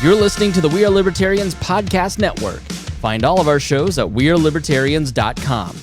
You're listening to the We Are Libertarians podcast network. Find all of our shows at wearelibertarians.com.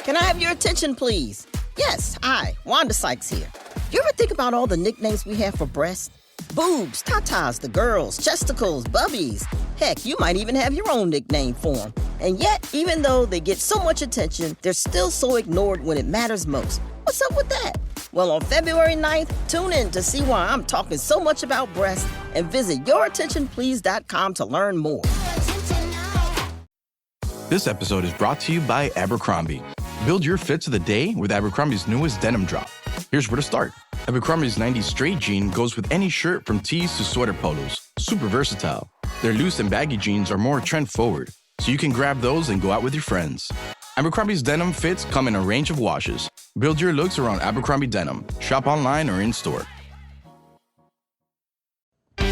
Can I have your attention, please? Yes, hi, Wanda Sykes here. You ever think about all the nicknames we have for breasts? Boobs, tatas, the girls, chesticles, bubbies. Heck, you might even have your own nickname for them. And yet, even though they get so much attention, they're still so ignored when it matters most. What's up with that? Well, on February 9th, tune in to see why I'm talking so much about breasts and visit yourattentionplease.com to learn more. This episode is brought to you by Abercrombie. Build your fits of the day with Abercrombie's newest denim drop. Here's where to start. Abercrombie's 90s straight jean goes with any shirt from tees to sweater polos. Super versatile. Their loose and baggy jeans are more trend forward, so you can grab those and go out with your friends. Abercrombie's denim fits come in a range of washes. Build your looks around Abercrombie denim. Shop online or in-store.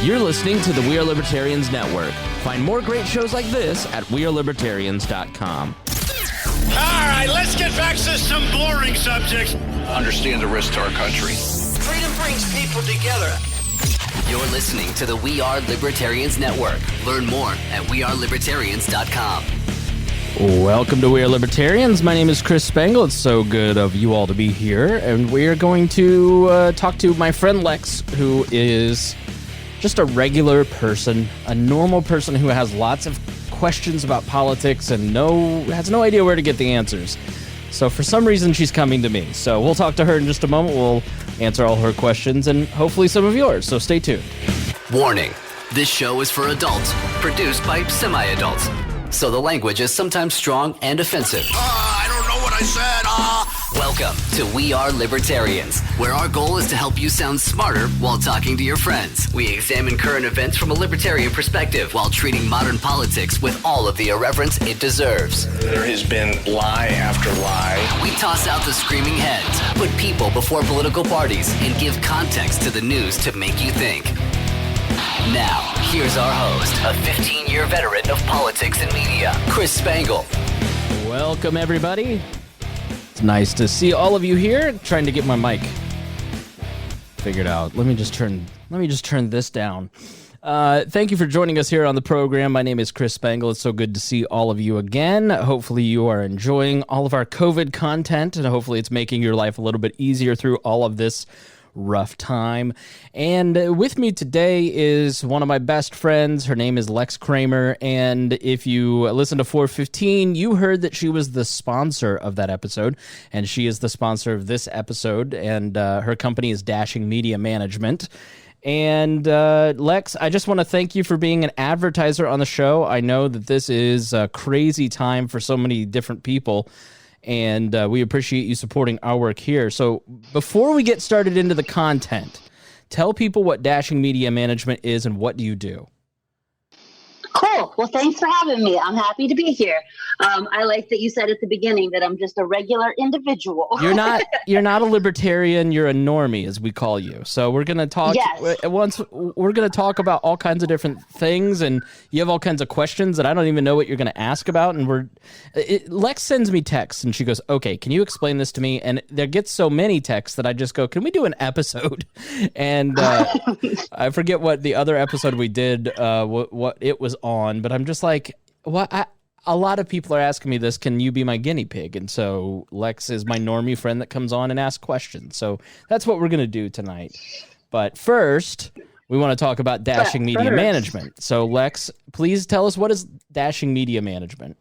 You're listening to the We Are Libertarians Network. Find more great shows like this at wearelibertarians.com. All right, let's get back to some boring subjects. Understand the risk to our country. Freedom brings people together. You're listening to the We Are Libertarians Network. Learn more at wearelibertarians.com. Welcome to We Are Libertarians. My name is Chris Spangle. It's so good of you all to be here. And we are going to talk to my friend Lex, who is just a regular person, a normal person who has lots of questions about politics and has no idea where to get the answers. So for some reason, she's coming to me. So we'll talk to her in just a moment. We'll answer all her questions and hopefully some of yours. So stay tuned. Warning, this show is for adults, produced by semi-adults. So the language is sometimes strong and offensive. I don't know what I said. Welcome to We Are Libertarians, where our goal is to help you sound smarter while talking to your friends. We examine current events from a libertarian perspective while treating modern politics with all of the irreverence it deserves. There has been lie after lie. We toss out the screaming heads, put people before political parties, and give context to the news to make you think. Now, here's our host, a 15-year veteran of politics and media, Chris Spangle. Welcome, everybody. It's nice to see all of you here. Trying to get my mic figured out. Let me just turn this down. Thank you for joining us here on the program. My name is Chris Spangle. It's so good to see all of you again. Hopefully you are enjoying all of our COVID content, and hopefully it's making your life a little bit easier through all of this rough time. And with me today is one of my best friends. Her name is Lex Kremer, and if you listen to 415, you heard that she was the sponsor of that episode, and she is the sponsor of this episode, and her company is Dashing Media Management. And Lex, I just want to thank you for being an advertiser on the show. I know that this is a crazy time for so many different people, and we appreciate you supporting our work here. So before we get started into the content, tell people what Dashing Media Management is and what do you do? Cool. Well, thanks for having me. I'm happy to be here. I like that you said at the beginning that I'm just a regular individual. You're not a libertarian. You're a normie, as we call you. So we're gonna talk. Yes. We're gonna talk about all kinds of different things, and you have all kinds of questions that I don't even know what you're gonna ask about. And Lex sends me texts, and she goes, "Okay, can you explain this to me?" And there gets so many texts that I just go, "Can we do an episode?" And I forget what the other episode we did, what it was on, but I'm just like, what? A lot of people are asking me this, can you be my guinea pig? And so Lex is my normie friend that comes on and asks questions. So that's what we're going to do tonight. But first, we want to talk about Dashing Media Management. So Lex, please tell us, what is Dashing Media Management?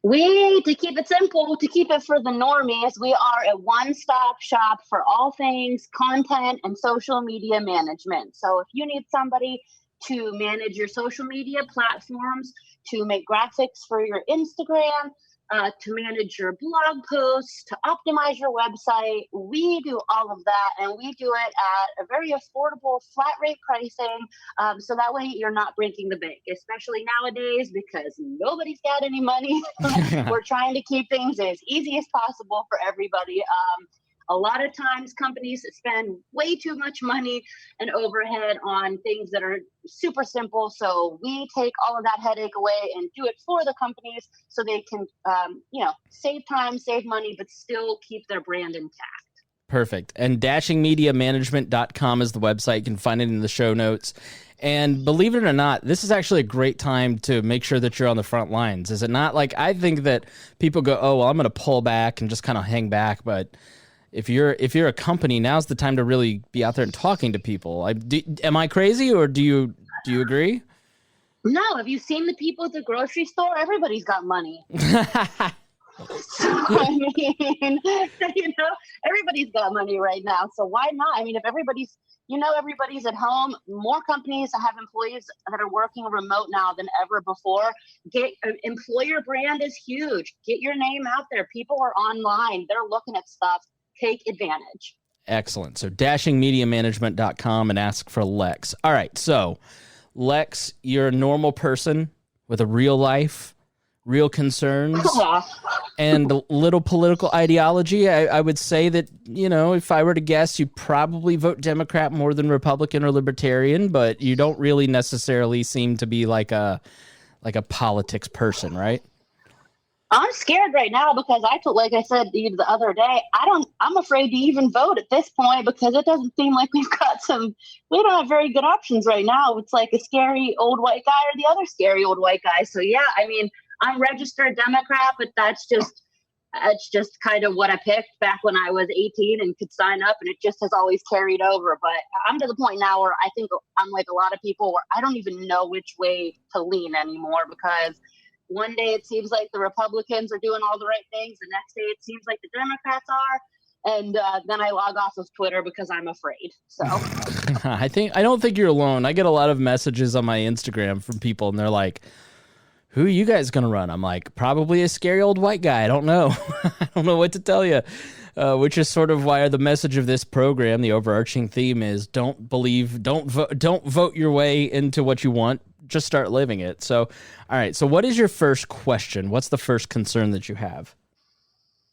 To keep it simple, to keep it for the normies, we are a one-stop shop for all things content and social media management. So if you need somebody to manage your social media platforms, to make graphics for your Instagram, to manage your blog posts, to optimize your website, we do all of that, and we do it at a very affordable flat rate pricing, so that way you're not breaking the bank, especially nowadays because nobody's got any money. We're trying to keep things as easy as possible for everybody. A lot of times companies spend way too much money and overhead on things that are super simple. So we take all of that headache away and do it for the companies so they can, save time, save money, but still keep their brand intact. Perfect. And dashingmediamanagement.com is the website. You can find it in the show notes. And believe it or not, this is actually a great time to make sure that you're on the front lines. Is it not? Like, I think that people go, oh, well, I'm going to pull back and just kind of hang back. But if you're a company, now's the time to really be out there and talking to people. Am I crazy, or do you agree? No. Have you seen the people at the grocery store? Everybody's got money. So, I mean, everybody's got money right now. So why not? I mean, if everybody's at home, more companies have employees that are working remote now than ever before. Employer brand is huge. Get your name out there. People are online. They're looking at stuff. Take advantage. Excellent. So dashingmediamanagement.com and ask for Lex. All right. So Lex, you're a normal person with a real life, real concerns, and a little political ideology. I would say that, if I were to guess, you probably vote Democrat more than Republican or Libertarian, but you don't really necessarily seem to be like a politics person, right? I'm scared right now because like I said to you the other day, I'm afraid to even vote at this point because it doesn't seem like we don't have very good options right now. It's like a scary old white guy or the other scary old white guy. So yeah, I mean, I'm registered Democrat, but that's just kind of what I picked back when I was 18 and could sign up, and it just has always carried over. But I'm to the point now where I think I'm like a lot of people where I don't even know which way to lean anymore, because one day it seems like the Republicans are doing all the right things, the next day it seems like the Democrats are, and then I log off of Twitter because I'm afraid. So I don't think you're alone. I get a lot of messages on my Instagram from people, and they're like, who are you guys going to run? I'm like, probably a scary old white guy. I don't know. I don't know what to tell you, which is sort of why the message of this program, the overarching theme is don't vote your way into what you want. Just start living it. So, all right. So what is your first question? What's the first concern that you have?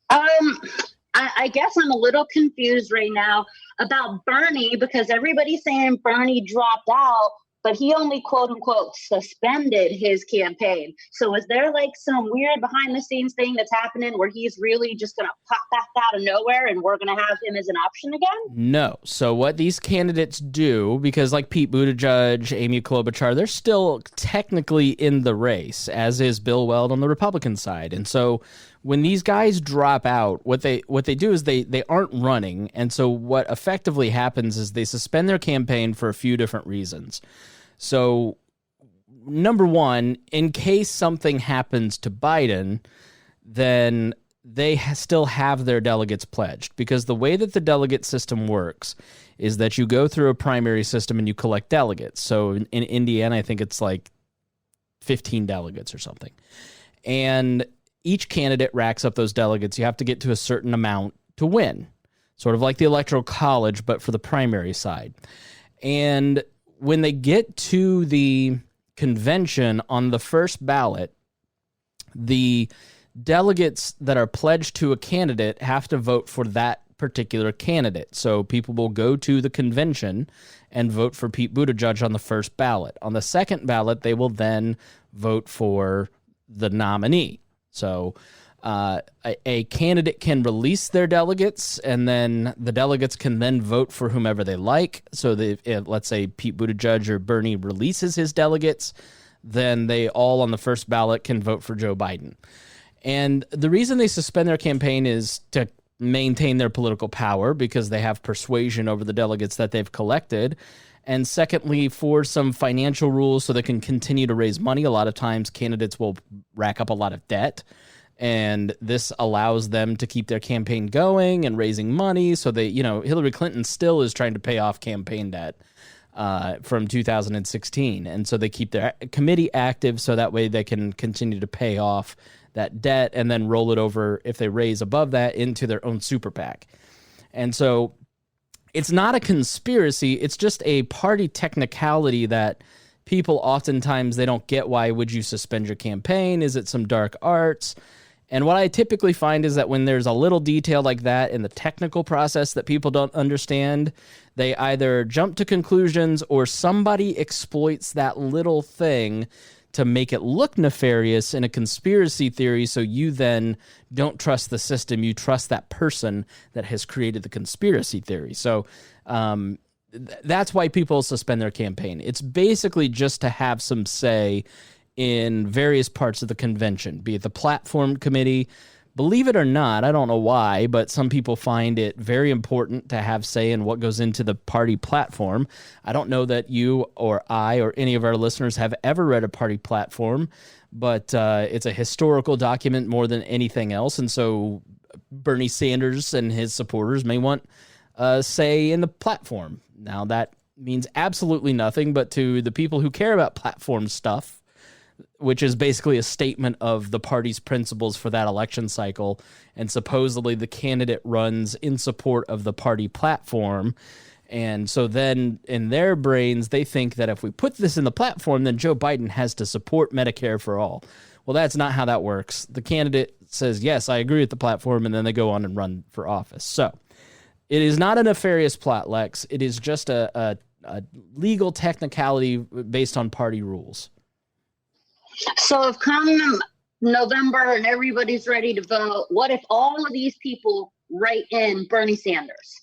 I guess I'm a little confused right now about Bernie, because everybody's saying Bernie dropped out, but he only, quote unquote, suspended his campaign. So is there like some weird behind the scenes thing that's happening where he's really just going to pop back out of nowhere and we're going to have him as an option again? No. So what these candidates do, because like Pete Buttigieg, Amy Klobuchar, they're still technically in the race, as is Bill Weld on the Republican side. And so when these guys drop out, what they do is they aren't running. And so what effectively happens is they suspend their campaign for a few different reasons. So, number one, in case something happens to Biden, then they still have their delegates pledged, because the way that the delegate system works is that you go through a primary system and you collect delegates. So in Indiana, I think it's like 15 delegates or something. And each candidate racks up those delegates. You have to get to a certain amount to win, sort of like the Electoral College, but for the primary side. And when they get to the convention on the first ballot, the delegates that are pledged to a candidate have to vote for that particular candidate. So people will go to the convention and vote for Pete Buttigieg on the first ballot. On the second ballot, they will then vote for the nominee. So a candidate can release their delegates, and then the delegates can then vote for whomever they like. So if, let's say Pete Buttigieg or Bernie releases his delegates, then they all on the first ballot can vote for Joe Biden. And the reason they suspend their campaign is to maintain their political power, because they have persuasion over the delegates that they've collected. And secondly, for some financial rules so they can continue to raise money. A lot of times candidates will rack up a lot of debt, and this allows them to keep their campaign going and raising money. So they, Hillary Clinton still is trying to pay off campaign debt from 2016. And so they keep their committee active so that way they can continue to pay off that debt and then roll it over, if they raise above that, into their own super PAC. And so it's not a conspiracy. It's just a party technicality that people oftentimes, they don't get. Why would you suspend your campaign? Is it some dark arts? And what I typically find is that when there's a little detail like that in the technical process that people don't understand, they either jump to conclusions or somebody exploits that little thing to make it look nefarious in a conspiracy theory, so you then don't trust the system. You trust that person that has created the conspiracy theory. So that's why people suspend their campaign. It's basically just to have some say in various parts of the convention, be it the platform committee. Believe it or not, I don't know why, but some people find it very important to have say in what goes into the party platform. I don't know that you or I or any of our listeners have ever read a party platform, but it's a historical document more than anything else. And so Bernie Sanders and his supporters may want say in the platform. Now, that means absolutely nothing, but to the people who care about platform stuff, which is basically a statement of the party's principles for that election cycle, and supposedly the candidate runs in support of the party platform. And so then in their brains, they think that if we put this in the platform, then Joe Biden has to support Medicare for all. Well, that's not how that works. The candidate says, yes, I agree with the platform, and then they go on and run for office. So it is not a nefarious plot, Lex. It is just a legal technicality based on party rules. So if come November and everybody's ready to vote, what if all of these people write in Bernie Sanders?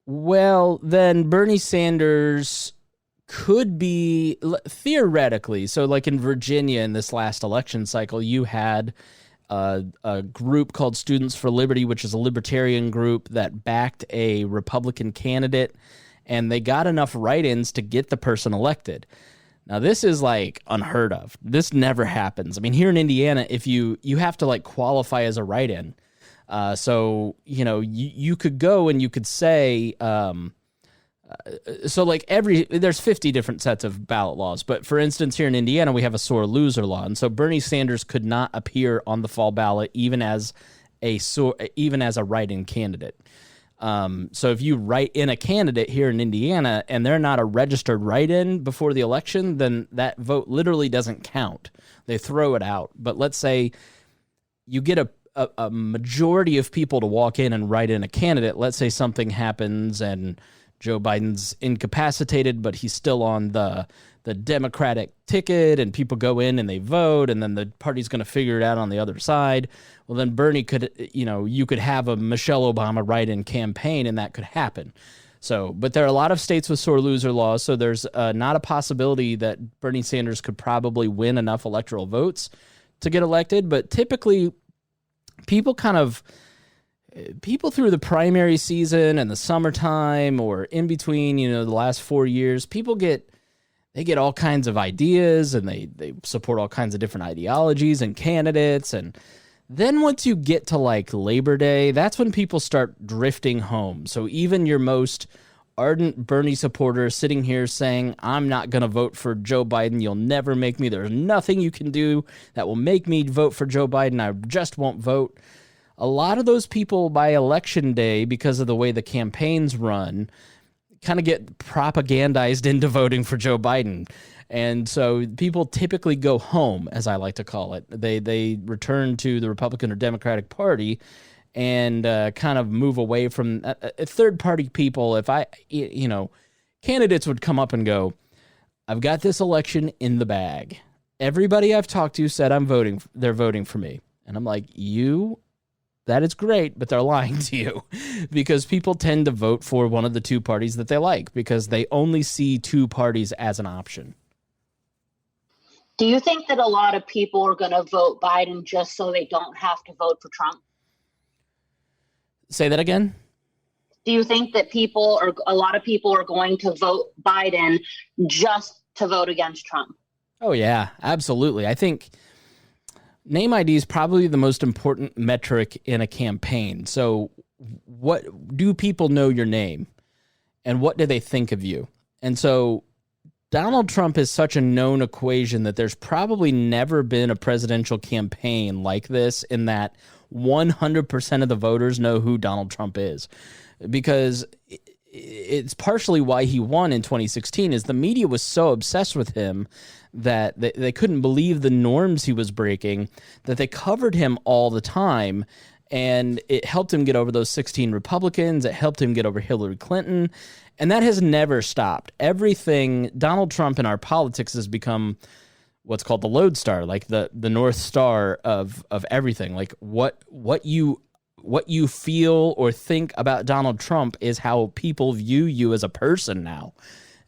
Well, then Bernie Sanders could be theoretically. So like in Virginia in this last election cycle, you had a group called Students for Liberty, which is a libertarian group that backed a Republican candidate, and they got enough write-ins to get the person elected. Now, this is like unheard of. This never happens. I mean, here in Indiana, if you have to like qualify as a write-in. So, you know, you could go and you could say, so like there's 50 different sets of ballot laws. But for instance, here in Indiana, we have a sore loser law. And so Bernie Sanders could not appear on the fall ballot even as a write-in candidate. So if you write in a candidate here in Indiana and they're not a registered write-in before the election, then that vote literally doesn't count. They throw it out. But let's say you get a majority of people to walk in and write in a candidate. Let's say something happens and Joe Biden's incapacitated, but he's still on the Democratic ticket, and people go in and they vote, and then the party's going to figure it out on the other side. Well, then Bernie could, you could have a Michelle Obama write-in campaign, and that could happen. So, but there are a lot of states with sore loser laws, so there's not a possibility that Bernie Sanders could probably win enough electoral votes to get elected. But typically, people through the primary season and the summertime or in between, the last 4 years, people get all kinds of ideas, and they support all kinds of different ideologies and candidates. And then once you get to like Labor Day, that's when people start drifting home. So even your most ardent Bernie supporter sitting here saying, I'm not going to vote for Joe Biden. You'll never make me. There's nothing you can do that will make me vote for Joe Biden. I just won't vote. A lot of those people by election day, because of the way the campaigns run, kind of get propagandized into voting for Joe Biden. And so people typically go home, as I like to call it. They return to the Republican or Democratic Party and kind of move away from third-party people. Candidates would come up and go, I've got this election in the bag. Everybody I've talked to said they're voting for me. And I'm like, that is great, but they're lying to you, because people tend to vote for one of the two parties that they like because they only see two parties as an option. Do you think that a lot of people are going to vote Biden just so they don't have to vote for Trump? Say that again? Do you think that a lot of people are going to vote Biden just to vote against Trump? Oh, yeah, absolutely. I think name ID is probably the most important metric in a campaign. So what do people know your name, and what do they think of you? And so Donald Trump is such a known equation that there's probably never been a presidential campaign like this, in that 100% of the voters know who Donald Trump is, because it's partially why he won in 2016 is the media was so obsessed with him that they couldn't believe the norms he was breaking, that they covered him all the time. And it helped him get over those 16 Republicans. It helped him get over Hillary Clinton. And that has never stopped. Everything, Donald Trump in our politics has become what's called the lodestar, like the North Star of everything. Like what you feel or think about Donald Trump is how people view you as a person now.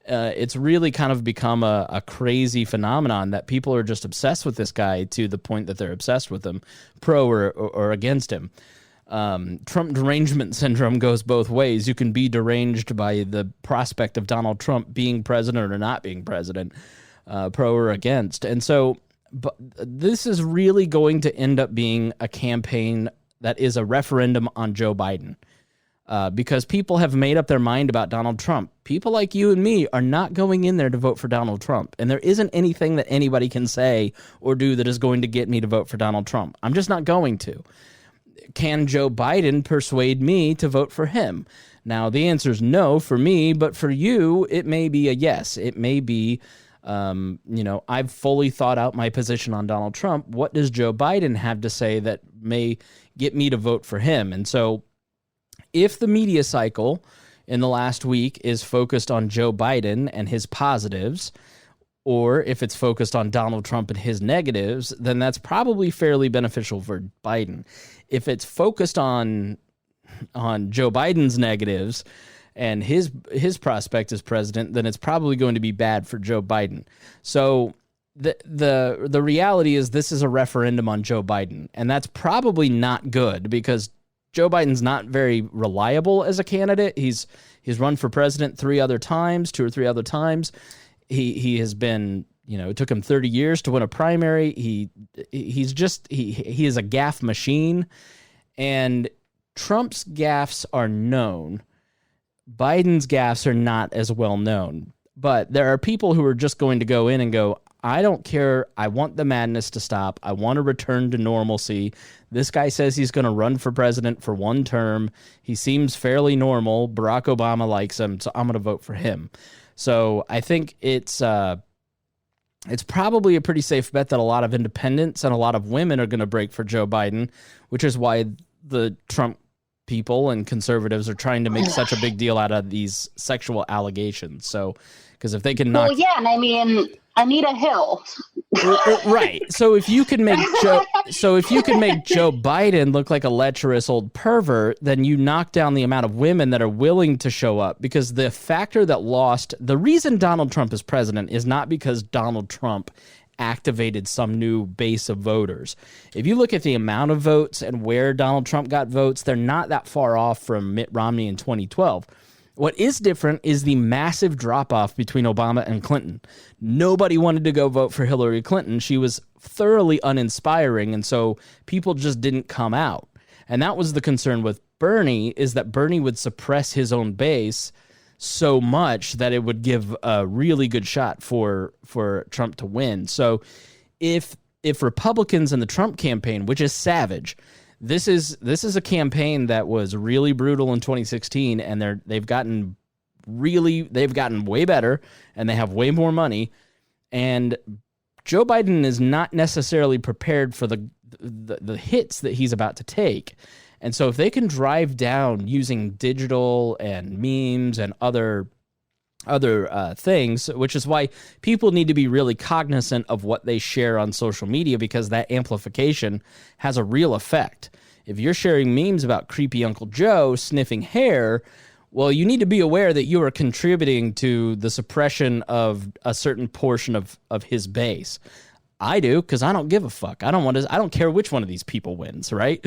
It's really kind of become a crazy phenomenon that people are just obsessed with this guy to the point that they're obsessed with him, pro or against him. Trump derangement syndrome goes both ways. You can be deranged by the prospect of Donald Trump being president or not being president, pro or against. And so but this is really going to end up being a campaign that is a referendum on Joe Biden. Because people have made up their mind about Donald Trump. People like you and me are not going in there to vote for Donald Trump. And there isn't anything that anybody can say or do that is going to get me to vote for Donald Trump. I'm just not going to. Can Joe Biden persuade me to vote for him? Now, the answer is no for me, but for you, it may be a yes. It may be, I've fully thought out my position on Donald Trump. What does Joe Biden have to say that may get me to vote for him? And so if the media cycle in the last week is focused on Joe Biden and his positives, or if it's focused on Donald Trump and his negatives, then that's probably fairly beneficial for Biden. If it's focused on Joe Biden's negatives and his prospect as president, then it's probably going to be bad for Joe Biden. So the reality is this is a referendum on Joe Biden, and that's probably not good because Joe Biden's not very reliable as a candidate. He's run for president 2 or 3 other times. He has been, it took him 30 years to win a primary. He is a gaffe machine, and Trump's gaffes are known. Biden's gaffes are not as well known. But there are people who are just going to go in and go, I don't care. I want the madness to stop. I want to return to normalcy. This guy says he's going to run for president for 1 term. He seems fairly normal. Barack Obama likes him, so I'm going to vote for him. So I think it's probably a pretty safe bet that a lot of independents and a lot of women are going to break for Joe Biden, which is why the Trump people and conservatives are trying to make such a big deal out of these sexual allegations. So, because if they can knock... Well, yeah, and I mean, Anita Hill. Right. So if you can make Joe Biden look like a lecherous old pervert, then you knock down the amount of women that are willing to show up, because the factor that lost the reason Donald Trump is president is not because Donald Trump activated some new base of voters. If you look at the amount of votes and where Donald Trump got votes, they're not that far off from Mitt Romney in 2012. What is different is the massive drop-off between Obama and Clinton. Nobody wanted to go vote for Hillary Clinton. She was thoroughly uninspiring, and so people just didn't come out. And that was the concern with Bernie, is that Bernie would suppress his own base so much that it would give a really good shot for Trump to win. So if Republicans in the Trump campaign, which is savage, this is a campaign that was really brutal in 2016, and they've gotten way better, and they have way more money. And Joe Biden is not necessarily prepared for the hits that he's about to take. And so if they can drive down using digital and memes and other things, which is why people need to be really cognizant of what they share on social media, because that amplification has a real effect. If you're sharing memes about creepy Uncle Joe sniffing hair, well, you need to be aware that you are contributing to the suppression of a certain portion of his base. I do, because I don't give a fuck. I don't care which one of these people wins, right?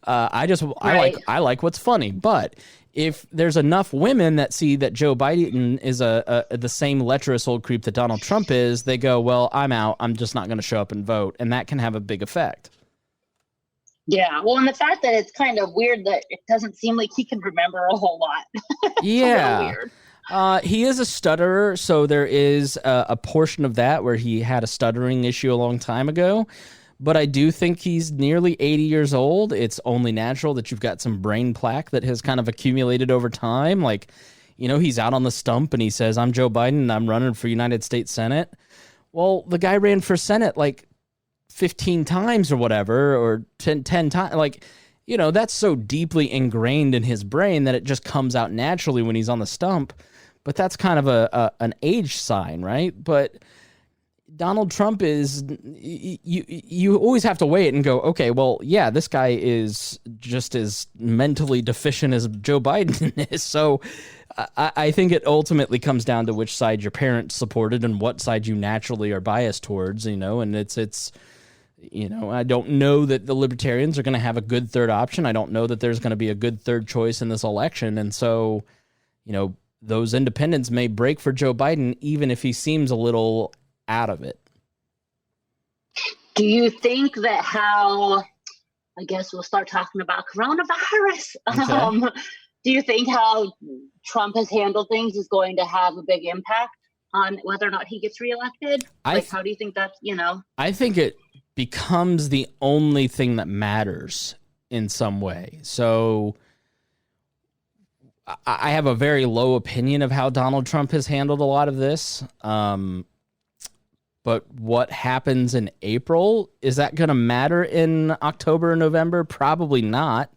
I like what's funny. But if there's enough women that see that Joe Biden is the same lecherous old creep that Donald Trump is, they go, well, I'm out. I'm just not going to show up and vote. And that can have a big effect. Yeah, well, and the fact that it's kind of weird that it doesn't seem like he can remember a whole lot. Yeah. Weird. He is a stutterer, so there is a portion of that where he had a stuttering issue a long time ago. But I do think he's nearly 80 years old. It's only natural that you've got some brain plaque that has kind of accumulated over time. Like, he's out on the stump and he says, I'm Joe Biden and I'm running for United States Senate. Well, the guy ran for Senate like 15 times or whatever, or 10 times. Like, that's so deeply ingrained in his brain that it just comes out naturally when he's on the stump. But that's kind of an age sign, right? But Donald Trump is, you always have to weigh it and go, okay, well, yeah, this guy is just as mentally deficient as Joe Biden is. So I think it ultimately comes down to which side your parents supported and what side you naturally are biased towards, and it's, I don't know that the libertarians are going to have a good third option. I don't know that there's going to be a good third choice in this election. And so, those independents may break for Joe Biden, even if he seems a little out of it. Do you think that I guess we'll start talking about coronavirus. Okay. Do you think how Trump has handled things is going to have a big impact on whether or not he gets reelected? How do you think that, I think it becomes the only thing that matters in some way. So I have a very low opinion of how Donald Trump has handled a lot of this. But what happens in April, is that going to matter in October or November? Probably not.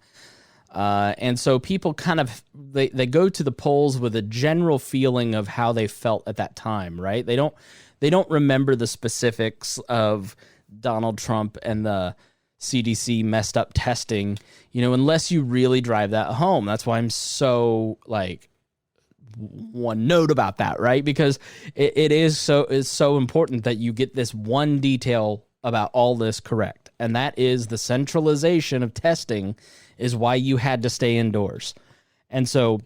And so people kind of, they go to the polls with a general feeling of how they felt at that time, right? They don't remember the specifics of Donald Trump and the CDC messed up testing, unless you really drive that home. That's why I'm so one note about that, right? Because it is so important that you get this one detail about all this correct. And that is the centralization of testing is why you had to stay indoors. And so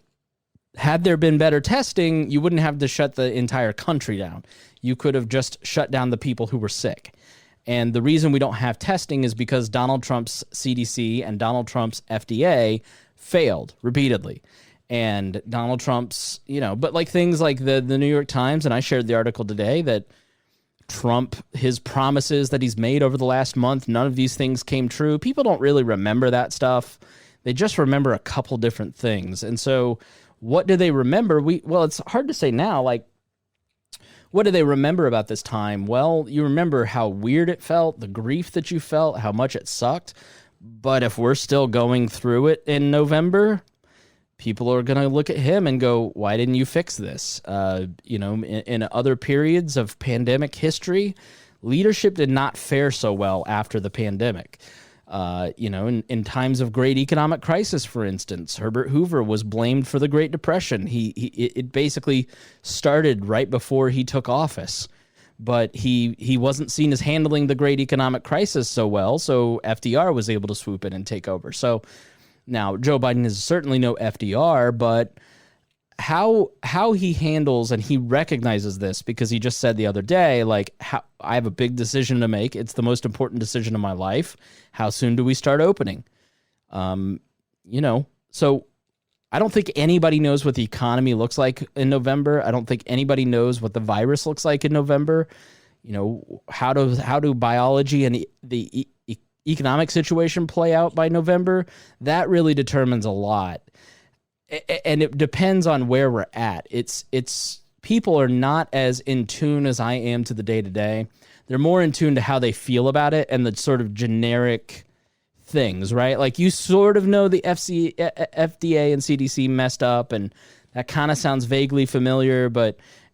had there been better testing, you wouldn't have to shut the entire country down. You could have just shut down the people who were sick. And the reason we don't have testing is because Donald Trump's CDC and Donald Trump's FDA failed repeatedly. And Donald Trump's, but things like the New York Times, and I shared the article today that Trump, his promises that he's made over the last month, none of these things came true. People don't really remember that stuff. They just remember a couple different things. And so what do they remember? Well, it's hard to say now, what do they remember about this time? Well, you remember how weird it felt, the grief that you felt, how much it sucked. But if we're still going through it in November, people are going to look at him and go, why didn't you fix this? In other periods of pandemic history, leadership did not fare so well after the pandemic. In times of great economic crisis, for instance, Herbert Hoover was blamed for the Great Depression. It basically started right before he took office, but he wasn't seen as handling the great economic crisis so well, so FDR was able to swoop in and take over. So now Joe Biden is certainly no FDR, but how he handles, and he recognizes this because he just said the other day, I have a big decision to make. It's the most important decision of my life. How soon do we start opening? So I don't think anybody knows what the economy looks like in November. I don't think anybody knows what the virus looks like in November. How do biology and the economic situation play out by November? That really determines a lot. And it depends on where we're at. It's people are not as in tune as I am to the day-to-day. They're more in tune to how they feel about it and the sort of generic things, right? You sort of know the FDA and CDC messed up, and that kind of sounds vaguely familiar,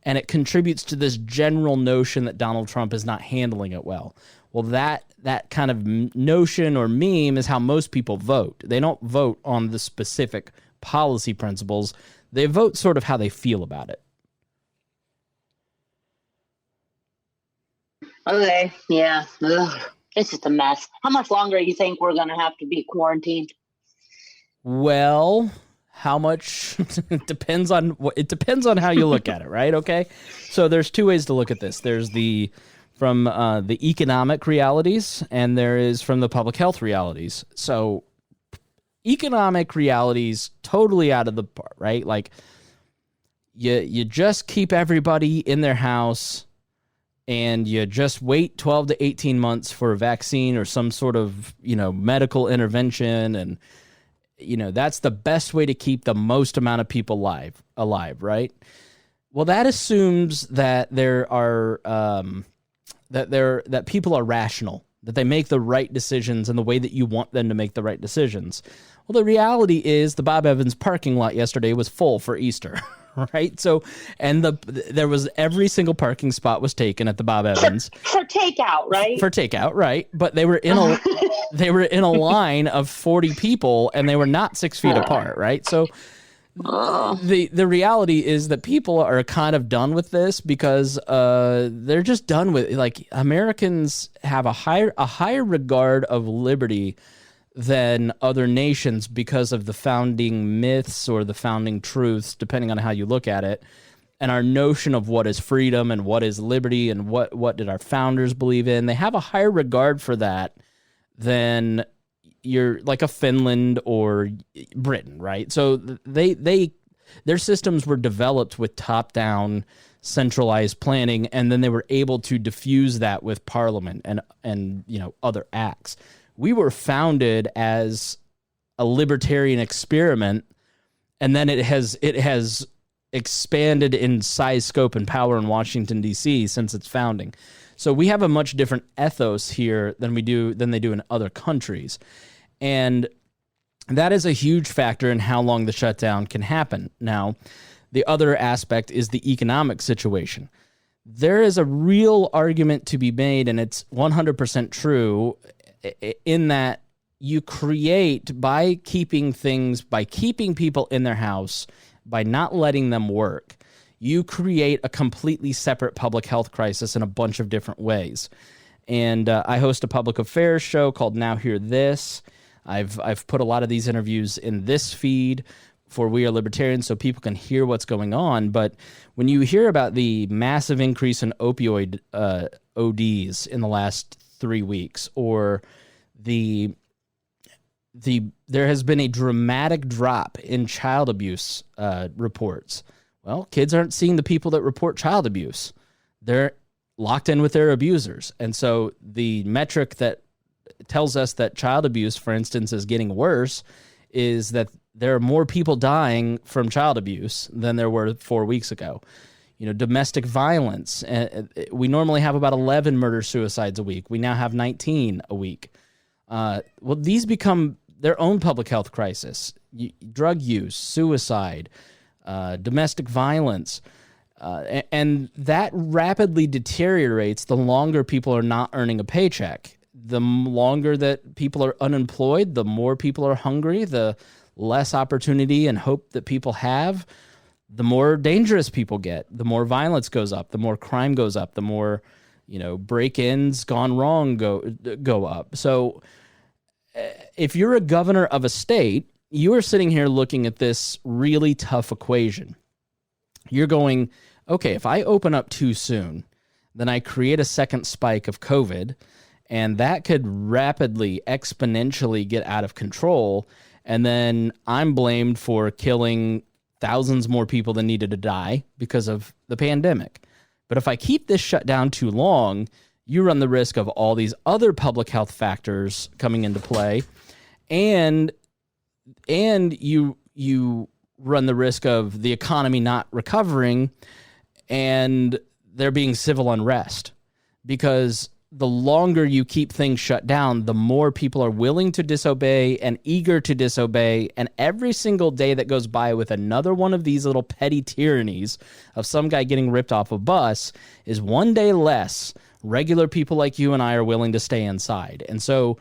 and it contributes to this general notion that Donald Trump is not handling it well. Well, that kind of notion or meme is how most people vote. They don't vote on the specific policy principles. They vote sort of how they feel about it. Okay, yeah. Ugh. It's just a mess. How much longer do you think we're going to have to be quarantined? Well, how much depends on how you look at it, right? Okay. So there's two ways to look at this. There's from the economic realities, and there is from the public health realities. So economic realities totally out of the part, right? You just keep everybody in their house, and you just wait 12 to 18 months for a vaccine or some sort of, medical intervention. And, that's the best way to keep the most amount of people alive, right? Well, that assumes that there are, that people are rational, that they make the right decisions in the way that you want them to make the right decisions. Well, the reality is the Bob Evans parking lot yesterday was full for Easter, right? So, and there was every single parking spot was taken at the Bob Evans for takeout, right? For takeout, right? But they were in a line of 40 people, and they were not 6 feet apart, right? So the reality is that people are kind of done with this because they're just done with, like, Americans have a higher regard of liberty than other nations because of the founding myths or the founding truths, depending on how you look at it, and our notion of what is freedom and what is liberty and what did our founders believe in. They have a higher regard for that than you're like a Finland or Britain, right? So their systems were developed with top-down centralized planning, and then they were able to diffuse that with parliament and other acts. We were founded as a libertarian experiment, and then it has expanded in size, scope, and power in Washington, D.C. since its founding. So we have a much different ethos here than they do in other countries. And that is a huge factor in how long the shutdown can happen. Now, the other aspect is the economic situation. There is a real argument to be made, and it's 100% true, in that you create, by keeping people in their house, by not letting them work, you create a completely separate public health crisis in a bunch of different ways. And I host a public affairs show called Now Hear This. I've put a lot of these interviews in this feed for We Are Libertarians so people can hear what's going on. But when you hear about the massive increase in opioid ODs in the last 3 weeks, or there has been a dramatic drop in child abuse reports. Well, kids aren't seeing the people that report child abuse. They're locked in with their abusers. And so the metric that tells us that child abuse, for instance, is getting worse is that there are more people dying from child abuse than there were 4 weeks ago. Domestic violence. We normally have about 11 murder-suicides a week. We now have 19 a week. These become their own public health crisis. Drug use, suicide, domestic violence. And that rapidly deteriorates the longer people are not earning a paycheck. The longer that people are unemployed, the more people are hungry, the less opportunity and hope that people have, the more dangerous people get, the more violence goes up, the more crime goes up, the more, break-ins gone wrong go up. So if you're a governor of a state, you are sitting here looking at this really tough equation. You're going, okay, if I open up too soon, then I create a second spike of COVID, and that could rapidly, exponentially get out of control, and then I'm blamed for killing thousands more people than needed to die because of the pandemic. But if I keep this shut down too long, you run the risk of all these other public health factors coming into play, and you run the risk of the economy not recovering and there being civil unrest, because the longer you keep things shut down, the more people are willing to disobey and eager to disobey. And every single day that goes by with another one of these little petty tyrannies of some guy getting ripped off a bus is one day less regular people like you and I are willing to stay inside. And so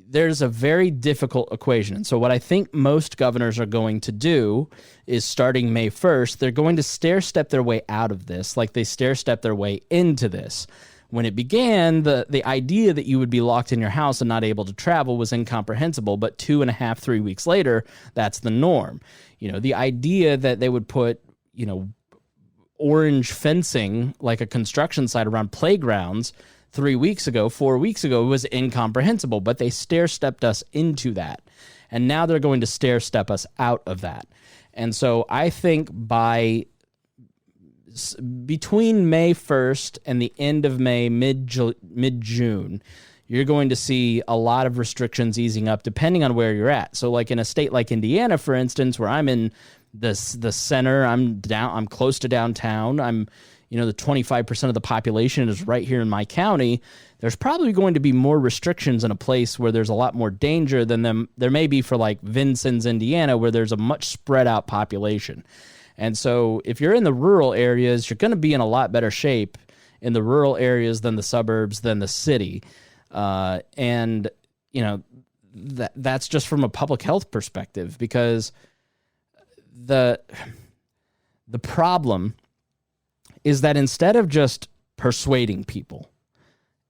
there's a very difficult equation. And so what I think most governors are going to do is, starting May 1st, they're going to stair-step their way out of this like they stair-step their way into this. When it began, the idea that you would be locked in your house and not able to travel was incomprehensible, but 2.5, 3 weeks later, that's the norm. The idea that they would put, orange fencing like a construction site around playgrounds 3 weeks ago, 4 weeks ago, was incomprehensible, but they stair-stepped us into that. And now they're going to stair-step us out of that. And so I think between May 1st and the end of May, mid-June, you're going to see a lot of restrictions easing up depending on where you're at. So like in a state like Indiana, for instance, where I'm in the center, I'm close to downtown, I'm the 25% of the population is right here in my county, there's probably going to be more restrictions in a place where there's a lot more danger than there may be for like Vincennes, Indiana, where there's a much spread out population. And so if you're in the rural areas, you're going to be in a lot better shape in the rural areas than the suburbs, than the city. And, you know, that's just from a public health perspective, because the problem is that instead of just persuading people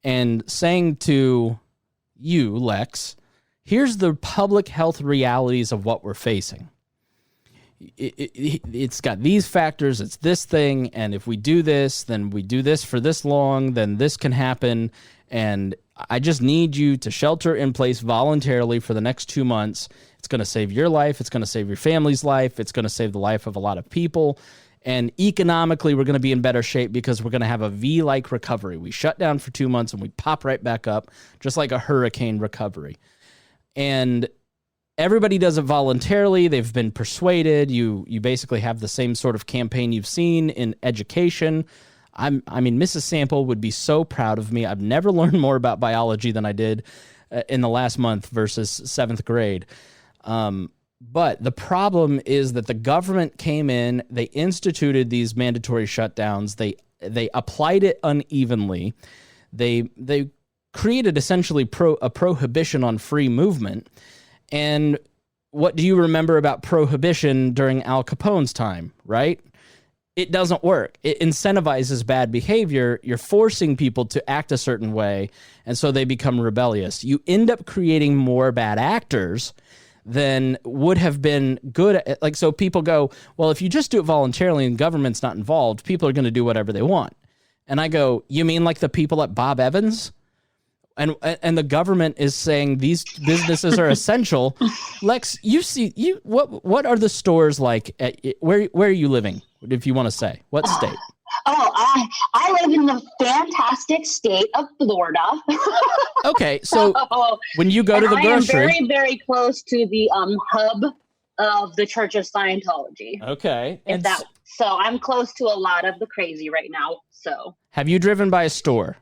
and saying to you, Lex, here's the public health realities of what we're facing. It's got these factors, it's this thing, and if we do this, then we do this for this long, then this can happen, and I just need you to shelter in place voluntarily for the next 2 months. It's going to save your life, it's going to save your family's life, it's going to save the life of a lot of people, and economically we're going to be in better shape because we're going to have a V-like recovery. We shut down for 2 months and we pop right back up, just like a hurricane recovery. And everybody does it voluntarily. They've been persuaded. You basically have the same sort of campaign you've seen in education. I mean, Mrs. Sample would be so proud of me. I've never learned more about biology than I did in the last month versus 7th grade. But the problem is that the government came in, they instituted these mandatory shutdowns. They applied it unevenly. They created essentially a prohibition on free movement. And what do you remember about prohibition during Al Capone's time, right? It doesn't work. It incentivizes bad behavior. You're forcing people to act a certain way, and so they become rebellious. You end up creating more bad actors than would have been good. Like, so people go, well, if you just do it voluntarily and government's not involved, people are going to do whatever they want. And I go, you mean like the people at Bob Evans? And the government is saying these businesses are essential. Lex, what are the stores like? Where are you living? If you want to say, what state? Oh, I live in the fantastic state of Florida. Okay, so when you go to the grocery, I am very, very close to the hub of the Church of Scientology. Okay, so I'm close to a lot of the crazy right now. So, have you driven by a store?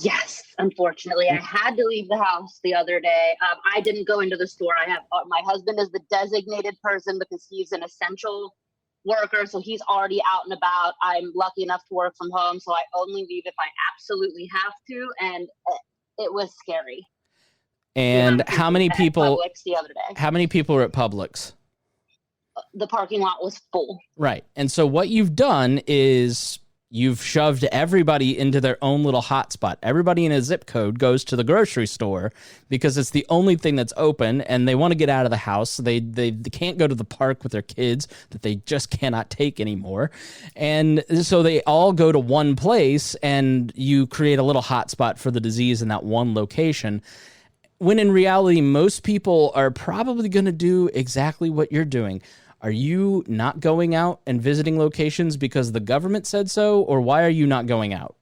Yes, unfortunately, I had to leave the house the other day. I didn't go into the store. I have my husband is the designated person because he's an essential worker, so he's already out and about. I'm lucky enough to work from home, so I only leave if I absolutely have to, and it was scary. And how many people? Publix the other day. How many people were at Publix? The parking lot was full. Right, and so what you've done is you've shoved everybody into their own little hotspot. Everybody in a zip code goes to the grocery store because it's the only thing that's open, and they want to get out of the house. They can't go to the park with their kids that they just cannot take anymore. And so they all go to one place, and you create a little hotspot for the disease in that one location. When in reality, most people are probably going to do exactly what you're doing. Are you not going out and visiting locations because the government said so, or why are you not going out?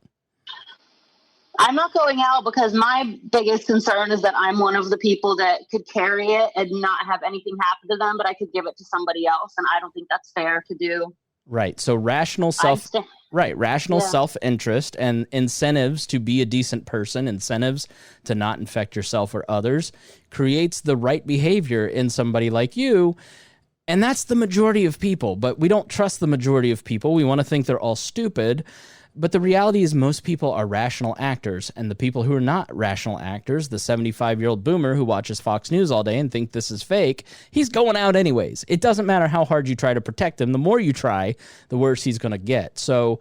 I'm not going out because my biggest concern is that I'm one of the people that could carry it and not have anything happen to them, but I could give it to somebody else, and I don't think that's fair to do. Right. So rational self-interest and incentives to be a decent person, incentives to not infect yourself or others, creates the right behavior in somebody like you. And that's the majority of people, but we don't trust the majority of people. We want to think they're all stupid, but the reality is most people are rational actors, and the people who are not rational actors, the 75-year-old boomer who watches Fox News all day and think this is fake, he's going out anyways. It doesn't matter how hard you try to protect him. The more you try, the worse he's going to get. So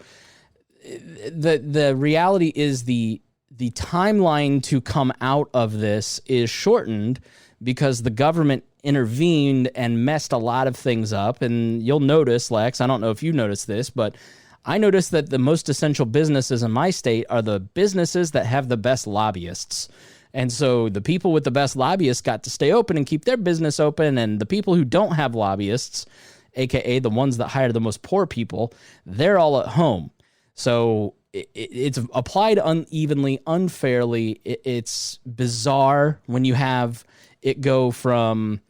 the reality is the timeline to come out of this is shortened because the government intervened and messed a lot of things up. And you'll notice, Lex, I don't know if you noticed this, but I noticed that the most essential businesses in my state are the businesses that have the best lobbyists. And so the people with the best lobbyists got to stay open and keep their business open, and the people who don't have lobbyists, aka the ones that hire the most poor people, they're all at home. So it's applied unevenly, unfairly. It's bizarre when you have it go from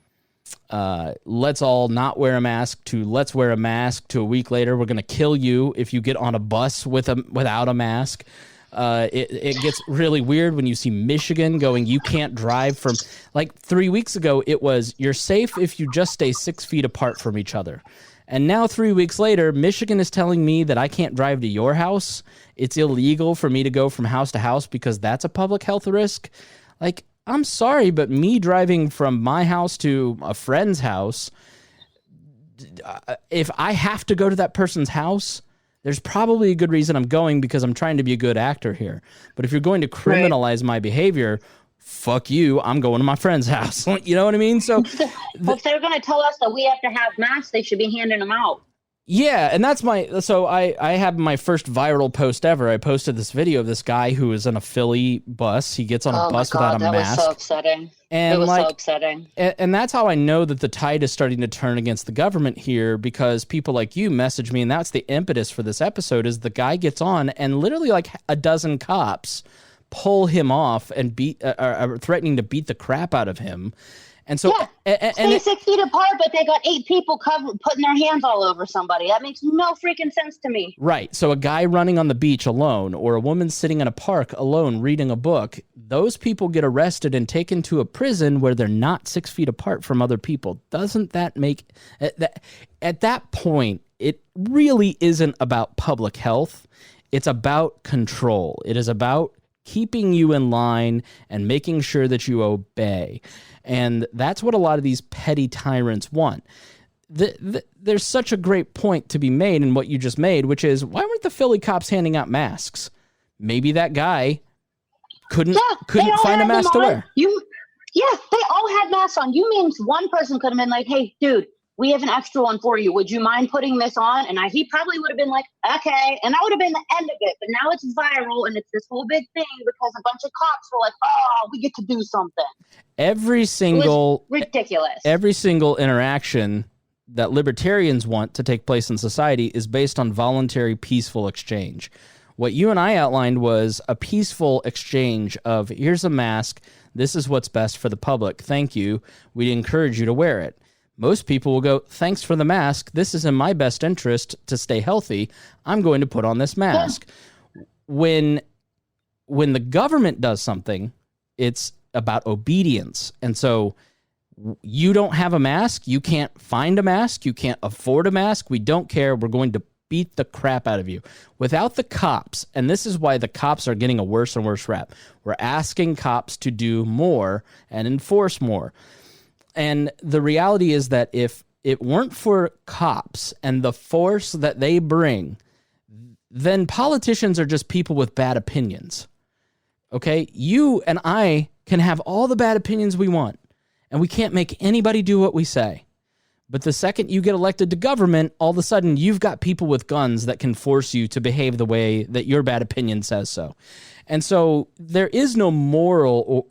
let's all not wear a mask to let's wear a mask to a week later we're going to kill you if you get on a bus without a mask. It gets really weird when you see Michigan going, you can't drive from, like 3 weeks ago, it was, you're safe if you just stay 6 feet apart from each other. And now 3 weeks later, Michigan is telling me that I can't drive to your house. It's illegal for me to go from house to house because that's a public health risk. Like, I'm sorry, but me driving from my house to a friend's house, if I have to go to that person's house, there's probably a good reason I'm going because I'm trying to be a good actor here. But if you're going to criminalize my behavior, fuck you, I'm going to my friend's house. You know what I mean? So if they're going to tell us that we have to have masks, they should be handing them out. Yeah, and that's I have my first viral post ever. I posted this video of this guy who is in a Philly bus. He gets on a bus without a mask. That was so upsetting. And it was so upsetting. And that's how I know that the tide is starting to turn against the government here, because people like you message me, and that's the impetus for this episode, is the guy gets on and literally like a dozen cops pull him off and are threatening to beat the crap out of him. And so, stay 6 feet apart, but they got 8 people putting their hands all over somebody. That makes no freaking sense to me. Right. So a guy running on the beach alone, or a woman sitting in a park alone reading a book, those people get arrested and taken to a prison where they're not 6 feet apart from other people. Doesn't that make at that point, it really isn't about public health. It's about control. It is about keeping you in line and making sure that you obey. And that's what a lot of these petty tyrants want. There's such a great point to be made in what you just made, which is, why weren't the Philly cops handing out masks? Maybe that guy couldn't find a mask to wear. They all had masks on. You mean one person could have been like, hey, dude, we have an extra one for you. Would you mind putting this on? And he probably would have been like, okay. And that would have been the end of it. But now it's viral and it's this whole big thing because a bunch of cops were like, oh, we get to do something. Ridiculous. Every single interaction that libertarians want to take place in society is based on voluntary, peaceful exchange. What you and I outlined was a peaceful exchange of, here's a mask. This is what's best for the public. Thank you. We encourage you to wear it. Most people will go, thanks for the mask. This is in my best interest to stay healthy. I'm going to put on this mask. Yeah. When the government does something, it's about obedience. And so you don't have a mask. You can't find a mask. You can't afford a mask. We don't care. We're going to beat the crap out of you. Without the cops, and this is why the cops are getting a worse and worse rap, we're asking cops to do more and enforce more. And the reality is that if it weren't for cops and the force that they bring, then politicians are just people with bad opinions. Okay? You and I can have all the bad opinions we want, and we can't make anybody do what we say. But the second you get elected to government, all of a sudden you've got people with guns that can force you to behave the way that your bad opinion says so. And so there is no moral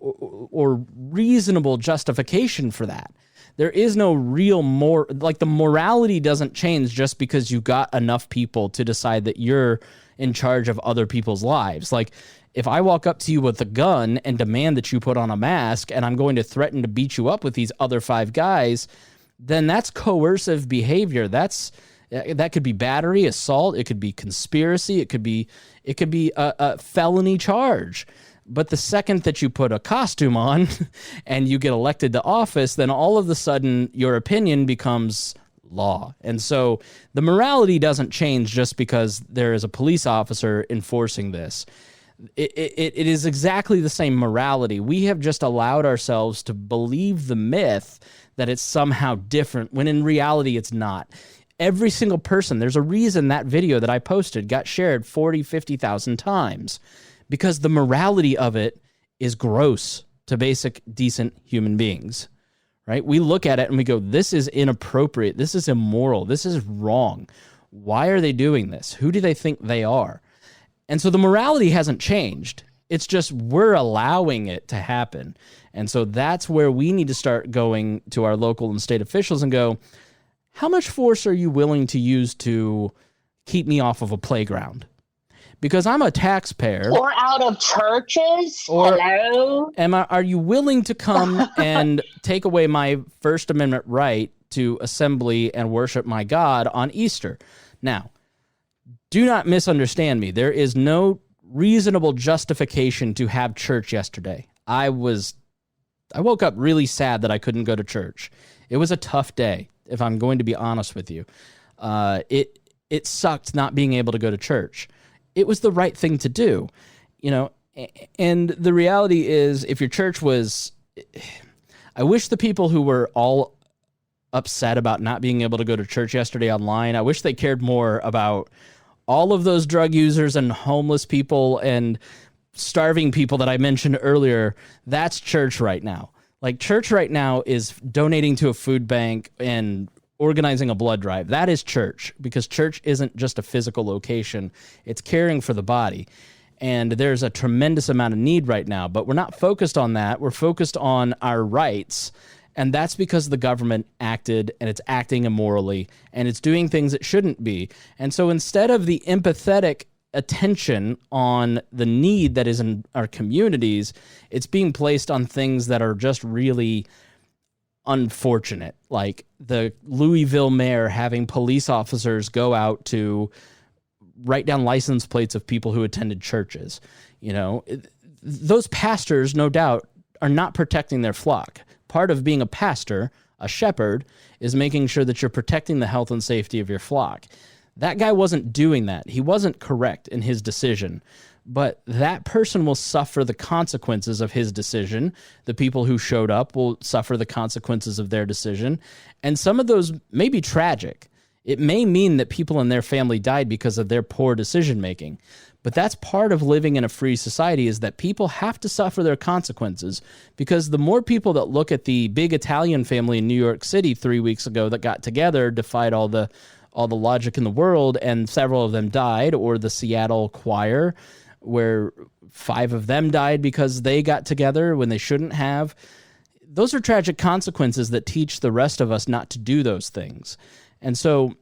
or reasonable justification for that. There is no real the morality doesn't change just because you got enough people to decide that you're in charge of other people's lives. Like, if I walk up to you with a gun and demand that you put on a mask, and I'm going to threaten to beat you up with these other 5 guys, then that's coercive behavior. That could be battery, assault. It could be conspiracy. It could be a felony charge. But the second that you put a costume on and you get elected to office, then all of a sudden your opinion becomes law. And so the morality doesn't change just because there is a police officer enforcing this. It is exactly the same morality. We have just allowed ourselves to believe the myth that it's somehow different, when in reality it's not. Every single person, there's a reason that video that I posted got shared 40, 50,000 times, because the morality of it is gross to basic, decent human beings, right? We look at it and we go, this is inappropriate. This is immoral. This is wrong. Why are they doing this? Who do they think they are? And so the morality hasn't changed. It's just we're allowing it to happen. And so that's where we need to start going to our local and state officials and go, how much force are you willing to use to keep me off of a playground? Because I'm a taxpayer. Or out of churches. Hello? Are you willing to come and take away my First Amendment right to assembly and worship my God on Easter? Now, do not misunderstand me. There is no reasonable justification to have church yesterday. I woke up really sad that I couldn't go to church. It was a tough day, if I'm going to be honest with you. It sucked not being able to go to church. It was the right thing to do, and the reality is, if your church was, I wish the people who were all upset about not being able to go to church yesterday online, I wish they cared more about all of those drug users and homeless people and starving people that I mentioned earlier. That's church right now. Like, church right now is donating to a food bank and organizing a blood drive. That is church, because church isn't just a physical location. It's caring for the body. And there's a tremendous amount of need right now, but we're not focused on that. We're focused on our rights. And that's because the government acted, and it's acting immorally, and it's doing things it shouldn't be. And so instead of the empathetic attention on the need that is in our communities, it's being placed on things that are just really unfortunate, like the Louisville mayor having police officers go out to write down license plates of people who attended churches. Those pastors, no doubt, are not protecting their flock. Part of being a pastor, a shepherd, is making sure that you're protecting the health and safety of your flock. That guy wasn't doing that. He wasn't correct in his decision, but that person will suffer the consequences of his decision. The people who showed up will suffer the consequences of their decision, and some of those may be tragic. It may mean that people in their family died because of their poor decision-making. But that's part of living in a free society, is that people have to suffer their consequences, because the more people that look at the big Italian family in New York City 3 weeks ago that got together, defied all the logic in the world, and several of them died, or the Seattle choir, where 5 of them died because they got together when they shouldn't have. Those are tragic consequences that teach the rest of us not to do those things. And so,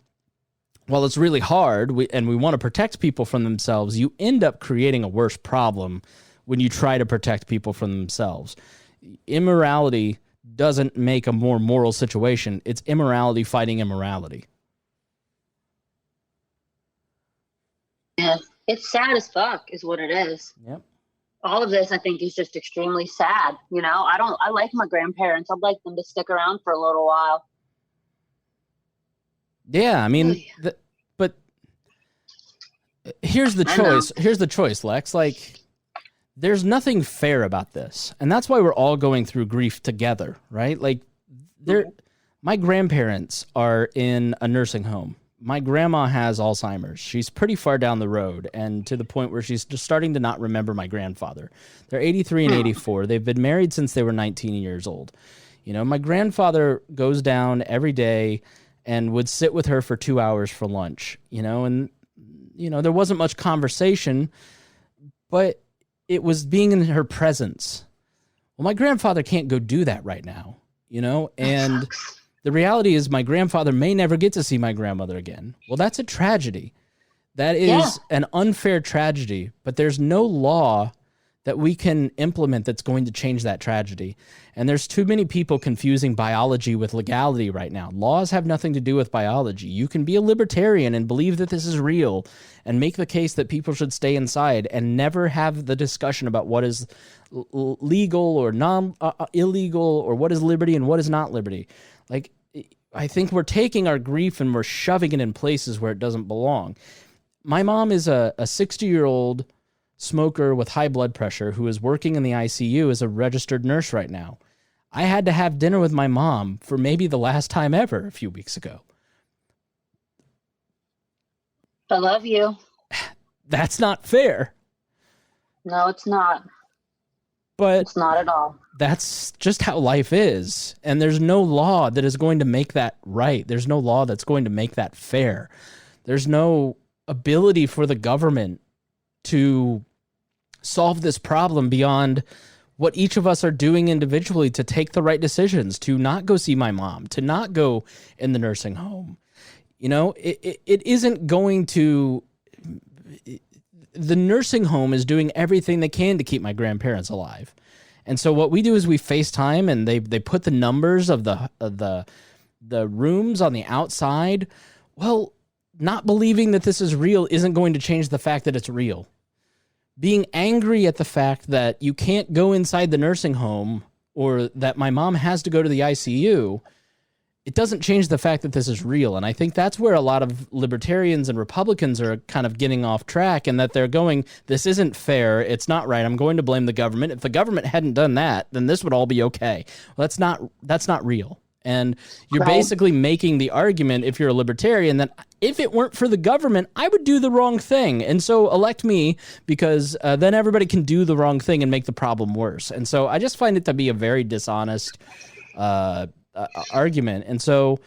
while it's really hard, and we want to protect people from themselves, you end up creating a worse problem when you try to protect people from themselves. Immorality doesn't make a more moral situation. It's immorality fighting immorality. Yeah, it's sad as fuck is what it is. Yep. All of this, I think, is just extremely sad. I like my grandparents. I'd like them to stick around for a little while. Yeah, I mean, but here's the choice. Here's the choice, Lex. Like, there's nothing fair about this, and that's why we're all going through grief together, right? Like, my grandparents are in a nursing home. My grandma has Alzheimer's. She's pretty far down the road, and to the point where she's just starting to not remember my grandfather. They're 83 and 84. They've been married since they were 19 years old. My grandfather goes down every day and would sit with her for 2 hours for lunch, and, there wasn't much conversation, but it was being in her presence. Well, my grandfather can't go do that right now, and the reality is my grandfather may never get to see my grandmother again. Well, that's a tragedy. That is an unfair tragedy, but there's no law that we can implement that's going to change that tragedy. And there's too many people confusing biology with legality right now. Laws have nothing to do with biology. You can be a libertarian and believe that this is real and make the case that people should stay inside and never have the discussion about what is legal or illegal, or what is liberty and what is not liberty. Like, I think we're taking our grief and we're shoving it in places where it doesn't belong. My mom is a 60-year-old smoker with high blood pressure who is working in the ICU as a registered nurse right now. I had to have dinner with my mom for maybe the last time ever a few weeks ago. I love you. That's not fair. No, it's not. But it's not at all. That's just how life is. And there's no law that is going to make that right. There's no law that's going to make that fair. There's no ability for the government to solve this problem beyond what each of us are doing individually to take the right decisions, to not go see my mom, to not go in the nursing home. It isn't going to... The nursing home is doing everything they can to keep my grandparents alive. And so what we do is we FaceTime, and they put the numbers of the rooms on the outside. Well, not believing that this is real isn't going to change the fact that it's real. being angry at the fact that you can't go inside the nursing home or that my mom has to go to the ICU, it doesn't change the fact that this is real. And I think that's where a lot of libertarians and Republicans are kind of getting off track, and that they're going, this isn't fair. It's not right. I'm going to blame the government. If the government hadn't done that, then this would all be okay. Well, that's not real. And you're basically making the argument, if you're a libertarian, that if it weren't for the government, I would do the wrong thing. And so elect me, because then everybody can do the wrong thing and make the problem worse. And so I just find it to be a very dishonest argument. And so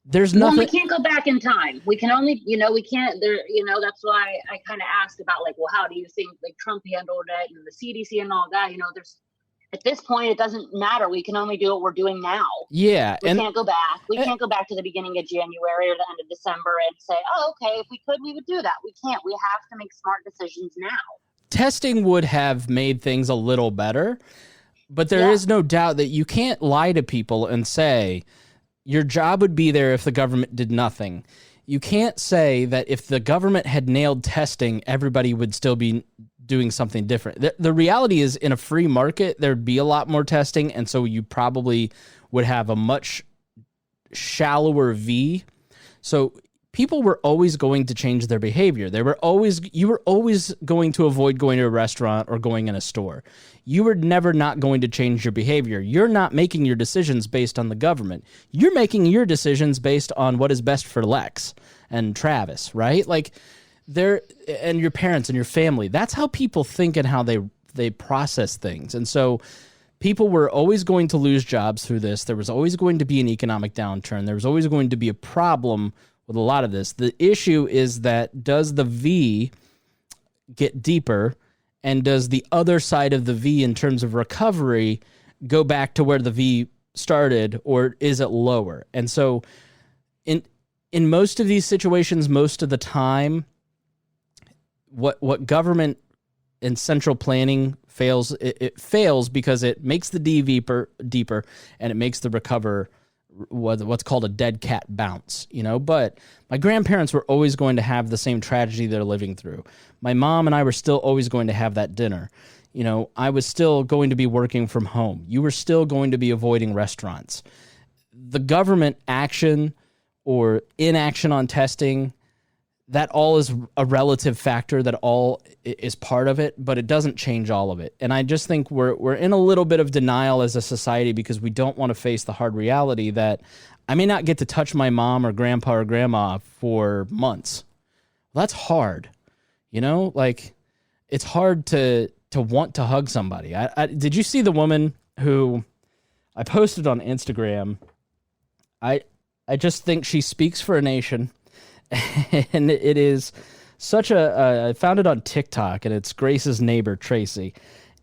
there's nothing. Well, we can't go back in time. We can only, we can't there, that's why I kind of asked about like, well, how do you think like Trump handled it and the CDC and all that? At this point, it doesn't matter. We can only do what we're doing now. Yeah. We can't go back. We can't go back to the beginning of January or the end of December and say, oh, okay, if we could, we would do that. We can't. We have to make smart decisions now. Testing would have made things a little better, but there is no doubt that you can't lie to people and say your job would be there if the government did nothing. You can't say that if the government had nailed testing, everybody would still be doing something different. The reality is, in a free market, there'd be a lot more testing, and so you probably would have a much shallower V. So people were always going to change their behavior. You were always going to avoid going to a restaurant or going in a store. You were never not going to change your behavior. You're not making your decisions based on the government. You're making your decisions based on what is best for Lex and Travis, right? Like, and your parents and your family. That's how people think and how they process things. And so people were always going to lose jobs through this. There was always going to be an economic downturn. There was always going to be a problem with a lot of this. The issue is that, does the V get deeper, and does the other side of the V in terms of recovery go back to where the V started, or is it lower? And so in most of these situations, most of the time, what government and central planning fails, it fails because it makes the D deeper and it makes the recover what's called a dead cat bounce, But my grandparents were always going to have the same tragedy they're living through. My mom and I were still always going to have that dinner. I was still going to be working from home. You were still going to be avoiding restaurants. The government action or inaction on testing, that all is a relative factor, that all is part of it, but it doesn't change all of it. And I just think we're in a little bit of denial as a society because we don't want to face the hard reality that I may not get to touch my mom or grandpa or grandma for months. Well, that's hard. Like, it's hard to want to hug somebody. Did you see the woman who I posted on Instagram? I just think she speaks for a nation. And it is such I found it on TikTok, and it's Grace's neighbor, Tracy.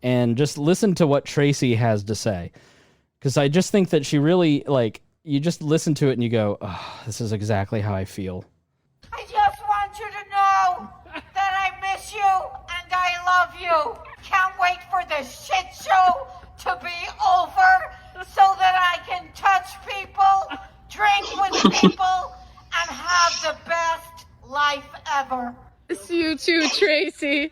And just listen to what Tracy has to say. Because I just think that she really, you just listen to it and you go, oh, this is exactly how I feel. I just want you to know that I miss you and I love you. Can't wait for this shit show to be over so that I can touch people, drink with people, and have the best life ever. It's you too, Tracy.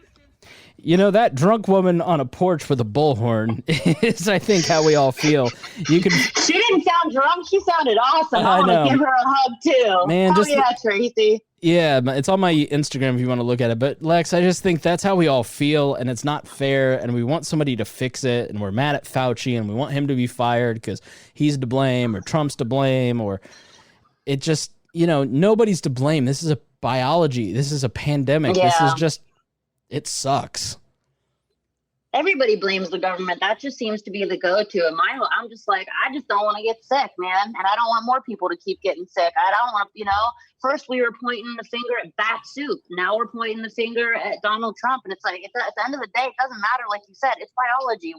That drunk woman on a porch with a bullhorn is, I think, how we all feel. She didn't sound drunk. She sounded awesome. I want to give her a hug too. Man, Tracy. Yeah, it's on my Instagram if you want to look at it. But Lex, I just think that's how we all feel, and it's not fair, and we want somebody to fix it, and we're mad at Fauci, and we want him to be fired because he's to blame, or Trump's to blame, or it just, nobody's to blame. This is a biology. This is a pandemic. Yeah. This is just, it sucks. Everybody blames the government. That just seems to be the go-to. And I'm just like, I just don't want to get sick, man. And I don't want more people to keep getting sick. I don't want, first we were pointing the finger at bat soup. Now we're pointing the finger at Donald Trump. And it's like, at the end of the day, it doesn't matter. Like you said, it's biology.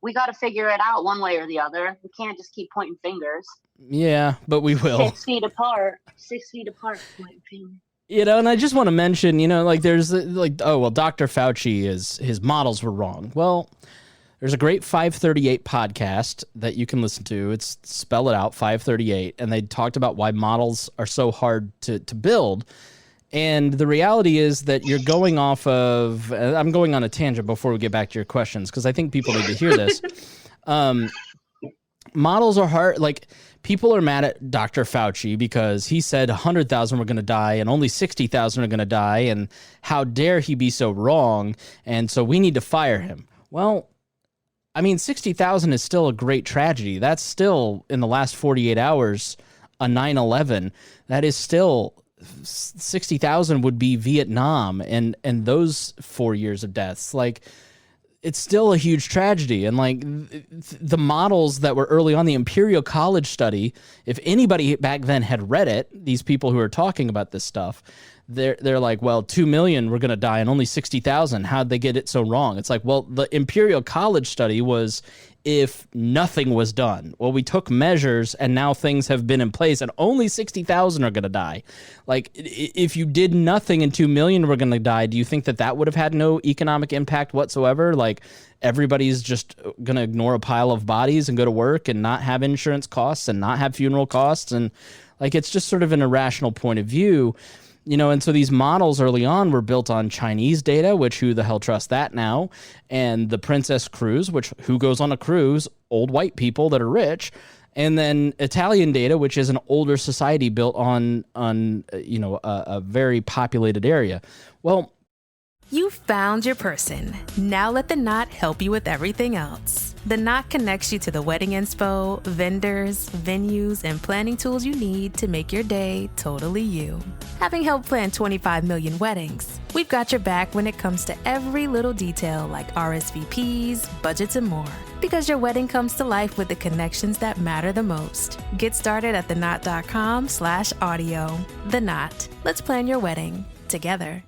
We got to figure it out one way or the other. We can't just keep pointing fingers. Yeah, but we will. 6 feet apart. 6 feet apart. Pointing fingers. And I just want to mention, there's Dr. Fauci his models were wrong. Well, there's a great 538 podcast that you can listen to. It's Spell It Out, 538. And they talked about why models are so hard to build. And the reality is that you're going off of, I'm going on a tangent before we get back to your questions, because I think people need to hear this. Models are hard. Like, people are mad at Dr. Fauci because he said 100,000 were going to die and only 60,000 are going to die. And how dare he be so wrong? And so we need to fire him. Well, I mean, 60,000 is still a great tragedy. That's still, in the last 48 hours, a 9/11. That is still 60,000 would be Vietnam and those 4 years of deaths. Like, it's still a huge tragedy. And like the models that were early on, the Imperial College study, if anybody back then had read it, these people who are talking about this stuff, they're like, well, 2 million were going to die and only 60,000. How'd they get it so wrong? It's like, well, the Imperial College study was if nothing was done. Well, we took measures and now things have been in place and only 60,000 are going to die. Like, if you did nothing and 2 million were going to die, do you think that would have had no economic impact whatsoever? Like, everybody's just going to ignore a pile of bodies and go to work and not have insurance costs and not have funeral costs. And like, it's just sort of an irrational point of view. You know, and so these models early on were built on Chinese data, which who the hell trusts that now? And the Princess Cruise, which who goes on a cruise? Old white people that are rich. And then Italian data, which is an older society built on a very populated area. Well, you found your person. Now let the Knot help you with everything else. The Knot connects you to the wedding inspo, vendors, venues, and planning tools you need to make your day totally you. Having helped plan 25 million weddings, we've got your back when it comes to every little detail like RSVPs, budgets, and more. Because your wedding comes to life with the connections that matter the most. Get started at theknot.com/audio. The Knot. Let's plan your wedding together.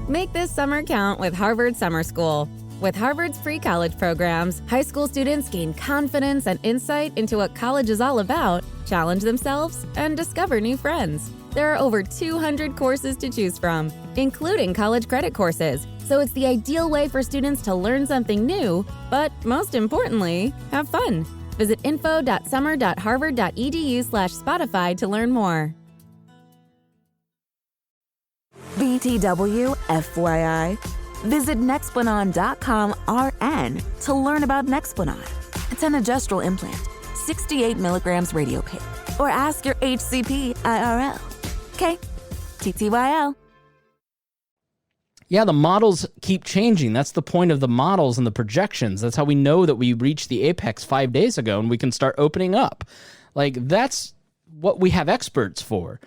Make this summer count with Harvard Summer School. With Harvard's free college programs, high school students gain confidence and insight into what college is all about, challenge themselves, and discover new friends. There are over 200 courses to choose from, including college credit courses, so it's the ideal way for students to learn something new, but most importantly, have fun. Visit info.summer.harvard.edu/Spotify to learn more. BTW, FYI. Visit Nexplanon.com RN to learn about Nexplanon. It's an adjustable implant, 68 milligrams radiopaque. Or ask your HCP IRL. Okay, TTYL. Yeah, the models keep changing. That's the point of the models and the projections. That's how we know that we reached the apex 5 days ago and we can start opening up. Like, that's what we have experts for.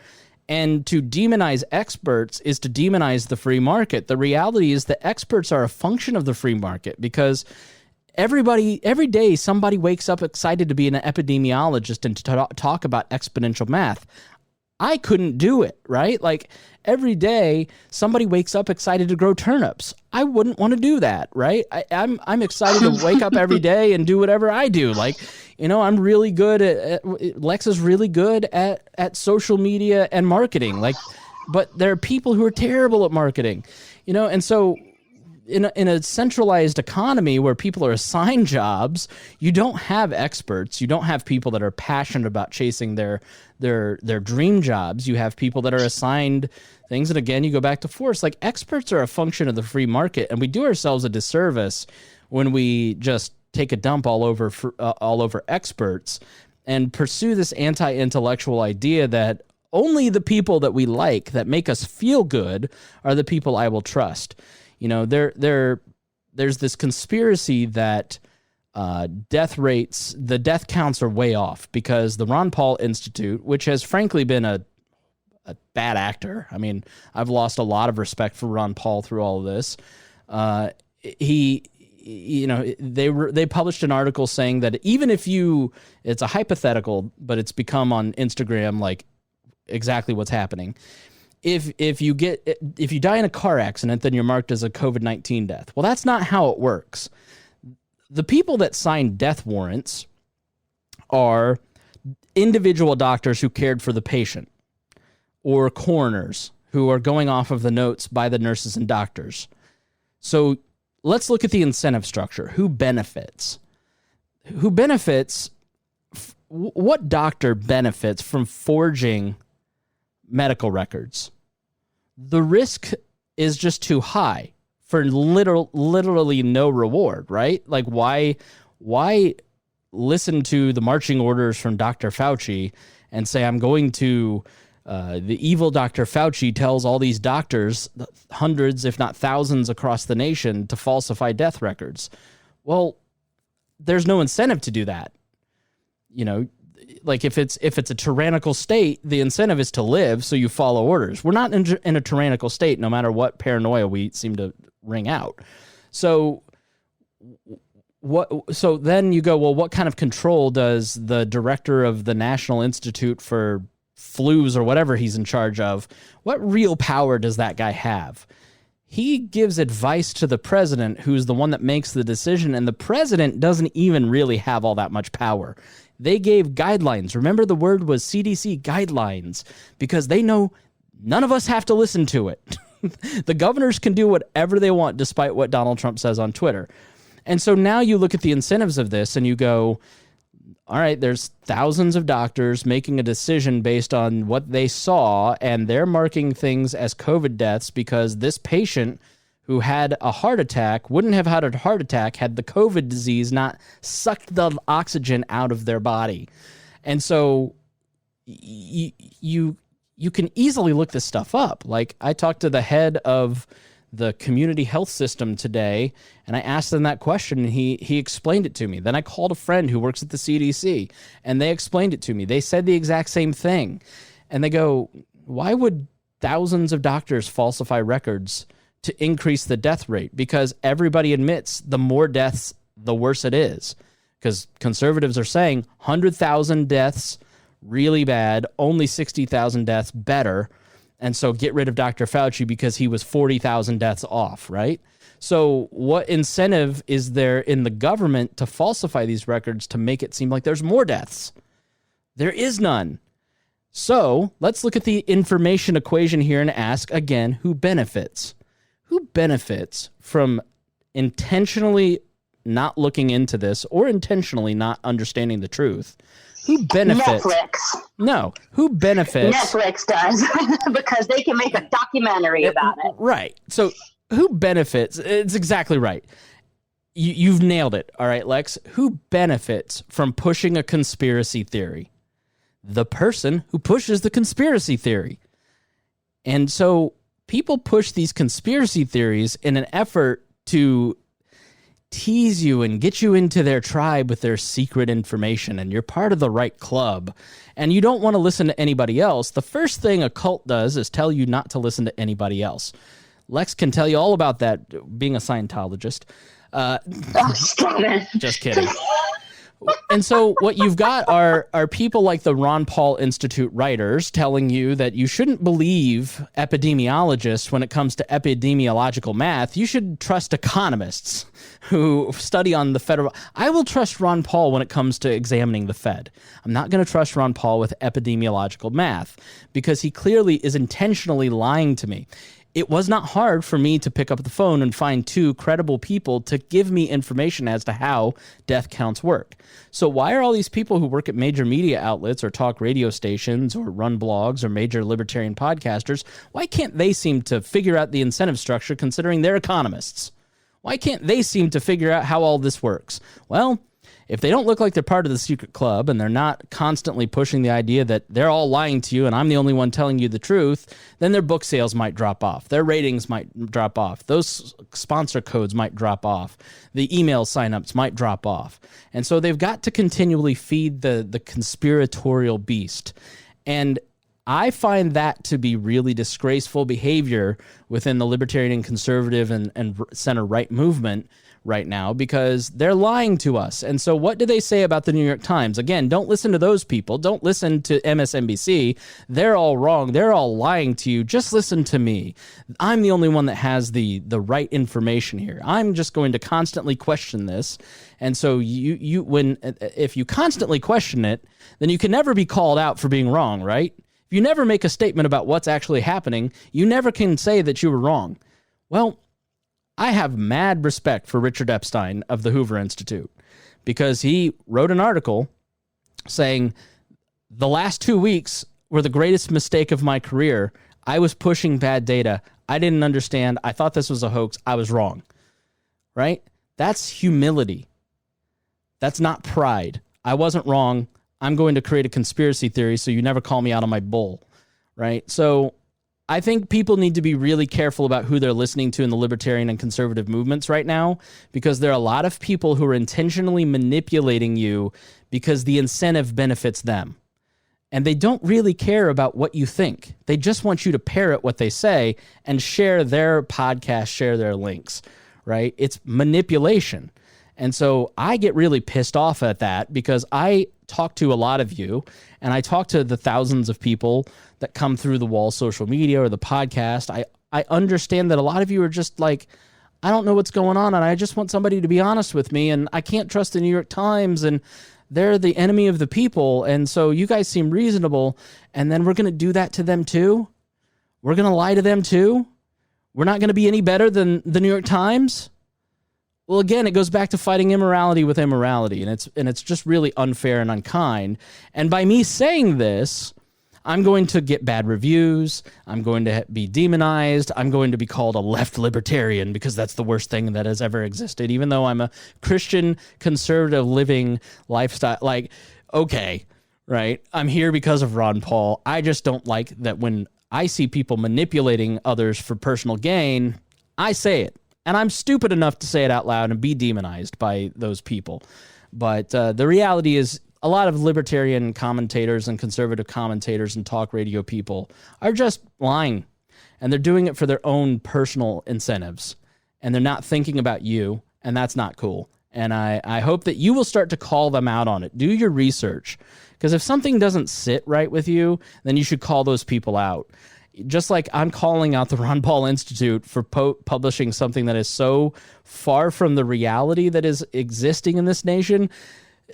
And to demonize experts is to demonize the free market. The reality is that experts are a function of the free market because every day somebody wakes up excited to be an epidemiologist and to talk about exponential math. I couldn't do it, right? Like, every day somebody wakes up excited to grow turnips. I wouldn't want to do that, right? I'm excited to wake up every day and do whatever I do. Like, you know, I'm really good at Lex is really good at social media and marketing. Like, but there are people who are terrible at marketing, you know, and so in a centralized economy where people are assigned jobs, you don't have experts. You don't have people that are passionate about chasing their dream jobs. You have people that are assigned things. And again, you go back to force. Like, experts are a function of the free market, and we do ourselves a disservice when we just take a dump all over experts and pursue this anti-intellectual idea that only the people that we like, that make us feel good, are the people I will trust. You know, there's this conspiracy that the death counts are way off because the Ron Paul Institute, which has frankly been a bad actor. I mean, I've lost a lot of respect for Ron Paul through all of this. They published an article saying that even if it's a hypothetical, but it's become on Instagram like exactly what's happening. If you die in a car accident, then you're marked as a COVID-19 death. Well, that's not how it works. The people that sign death warrants are individual doctors who cared for the patient, or coroners who are going off of the notes by the nurses and doctors. So let's look at the incentive structure. Who benefits? What doctor benefits from forging medical records? the risk is just too high for literally no reward, right? Like, why listen to the marching orders from Dr. Fauci and say, I'm going to, the evil Dr. Fauci tells all these doctors, hundreds, if not thousands across the nation, to falsify death records. Well, there's no incentive to do that. You know, like if it's a tyrannical state, the incentive is to live, so you follow orders. We're not in a tyrannical state, no matter what paranoia we seem to ring out. So So then you go, well, what kind of control does the director of the National Institute for Flus or whatever he's in charge of, what real power does that guy have? He gives advice to the president, who's the one that makes the decision, and the president doesn't even really have all that much power. They gave guidelines. Remember, the word was CDC guidelines, because they know none of us have to listen to it. The governors can do whatever they want, despite what Donald Trump says on Twitter. And so now you look at the incentives of this and you go, all right, there's thousands of doctors making a decision based on what they saw, and they're marking things as COVID deaths because this patient who had a heart attack wouldn't have had a heart attack had the COVID disease not sucked the oxygen out of their body. And so you can easily look this stuff up. Like, I talked to the head of the community health system today, and I asked them that question, and he explained it to me. Then I called a friend who works at the CDC, and they explained it to me. They said the exact same thing. And they go, why would thousands of doctors falsify records to increase the death rate? Because everybody admits the more deaths, the worse it is. Because conservatives are saying 100,000 deaths, really bad, only 60,000 deaths, better. And so get rid of Dr. Fauci because he was 40,000 deaths off, right? So what incentive is there in the government to falsify these records to make it seem like there's more deaths? There is none. So let's look at the information equation here and ask again, who benefits? Who benefits from intentionally not looking into this or intentionally not understanding the truth? Who benefits? Netflix. No. Who benefits? Netflix does because they can make a documentary about it. Right. So who benefits? It's exactly right. You've nailed it. All right, Lex. Who benefits from pushing a conspiracy theory? The person who pushes the conspiracy theory. And so people push these conspiracy theories in an effort to tease you and get you into their tribe with their secret information, and you're part of the right club and you don't want to listen to anybody else. The first thing a cult does is tell you not to listen to anybody else. Lex can tell you all about that, being a Scientologist. Just kidding. And so what you've got are people like the Ron Paul Institute writers telling you that you shouldn't believe epidemiologists when it comes to epidemiological math. You should trust economists who study on the federal. I will trust Ron Paul when it comes to examining the Fed. I'm not going to trust Ron Paul with epidemiological math because he clearly is intentionally lying to me. It was not hard for me to pick up the phone and find two credible people to give me information as to how death counts work. So why are all these people who work at major media outlets or talk radio stations or run blogs or major libertarian podcasters, why can't they seem to figure out the incentive structure considering they're economists? Why can't they seem to figure out how all this works? Well, if they don't look like they're part of the secret club and they're not constantly pushing the idea that they're all lying to you and I'm the only one telling you the truth, then their book sales might drop off. Their ratings might drop off. Those sponsor codes might drop off. The email signups might drop off. And so they've got to continually feed the conspiratorial beast. And I find that to be really disgraceful behavior within the libertarian, conservative, and center-right movement right now, because they're lying to us. And so what do they say about the New York Times? Again, don't listen to those people. Don't listen to MSNBC. They're all wrong. They're all lying to you. Just listen to me. I'm the only one that has the right information here. I'm just going to constantly question this. And so if you constantly question it, then you can never be called out for being wrong, right? If you never make a statement about what's actually happening, you never can say that you were wrong. Well, I have mad respect for Richard Epstein of the Hoover Institute because he wrote an article saying the last 2 weeks were the greatest mistake of my career. I was pushing bad data. I didn't understand. I thought this was a hoax. I was wrong. Right? That's humility. That's not pride. I wasn't wrong. I'm going to create a conspiracy theory so you never call me out on my bull. Right? So I think people need to be really careful about who they're listening to in the libertarian and conservative movements right now, because there are a lot of people who are intentionally manipulating you because the incentive benefits them. And they don't really care about what you think. They just want you to parrot what they say and share their podcast, share their links, right? It's manipulation. And so I get really pissed off at that because I talk to a lot of you and I talk to the thousands of people that come through the wall, social media or the podcast. I understand that a lot of you are just like, I don't know what's going on and I just want somebody to be honest with me, and I can't trust the New York Times and they're the enemy of the people. And so you guys seem reasonable. And then we're going to do that to them too. We're going to lie to them too. We're not going to be any better than the New York Times. Well, again, it goes back to fighting immorality with immorality. And it's just really unfair and unkind. And by me saying this, I'm going to get bad reviews. I'm going to be demonized. I'm going to be called a left libertarian because that's the worst thing that has ever existed, even though I'm a Christian conservative living lifestyle. Like, okay, right? I'm here because of Ron Paul. I just don't like that when I see people manipulating others for personal gain, I say it. And I'm stupid enough to say it out loud and be demonized by those people. But the reality is, a lot of libertarian commentators and conservative commentators and talk radio people are just lying, and they're doing it for their own personal incentives, and they're not thinking about you, and that's not cool. And I hope that you will start to call them out on it. Do your research, because if something doesn't sit right with you, then you should call those people out. Just like I'm calling out the Ron Paul Institute for publishing something that is so far from the reality that is existing in this nation.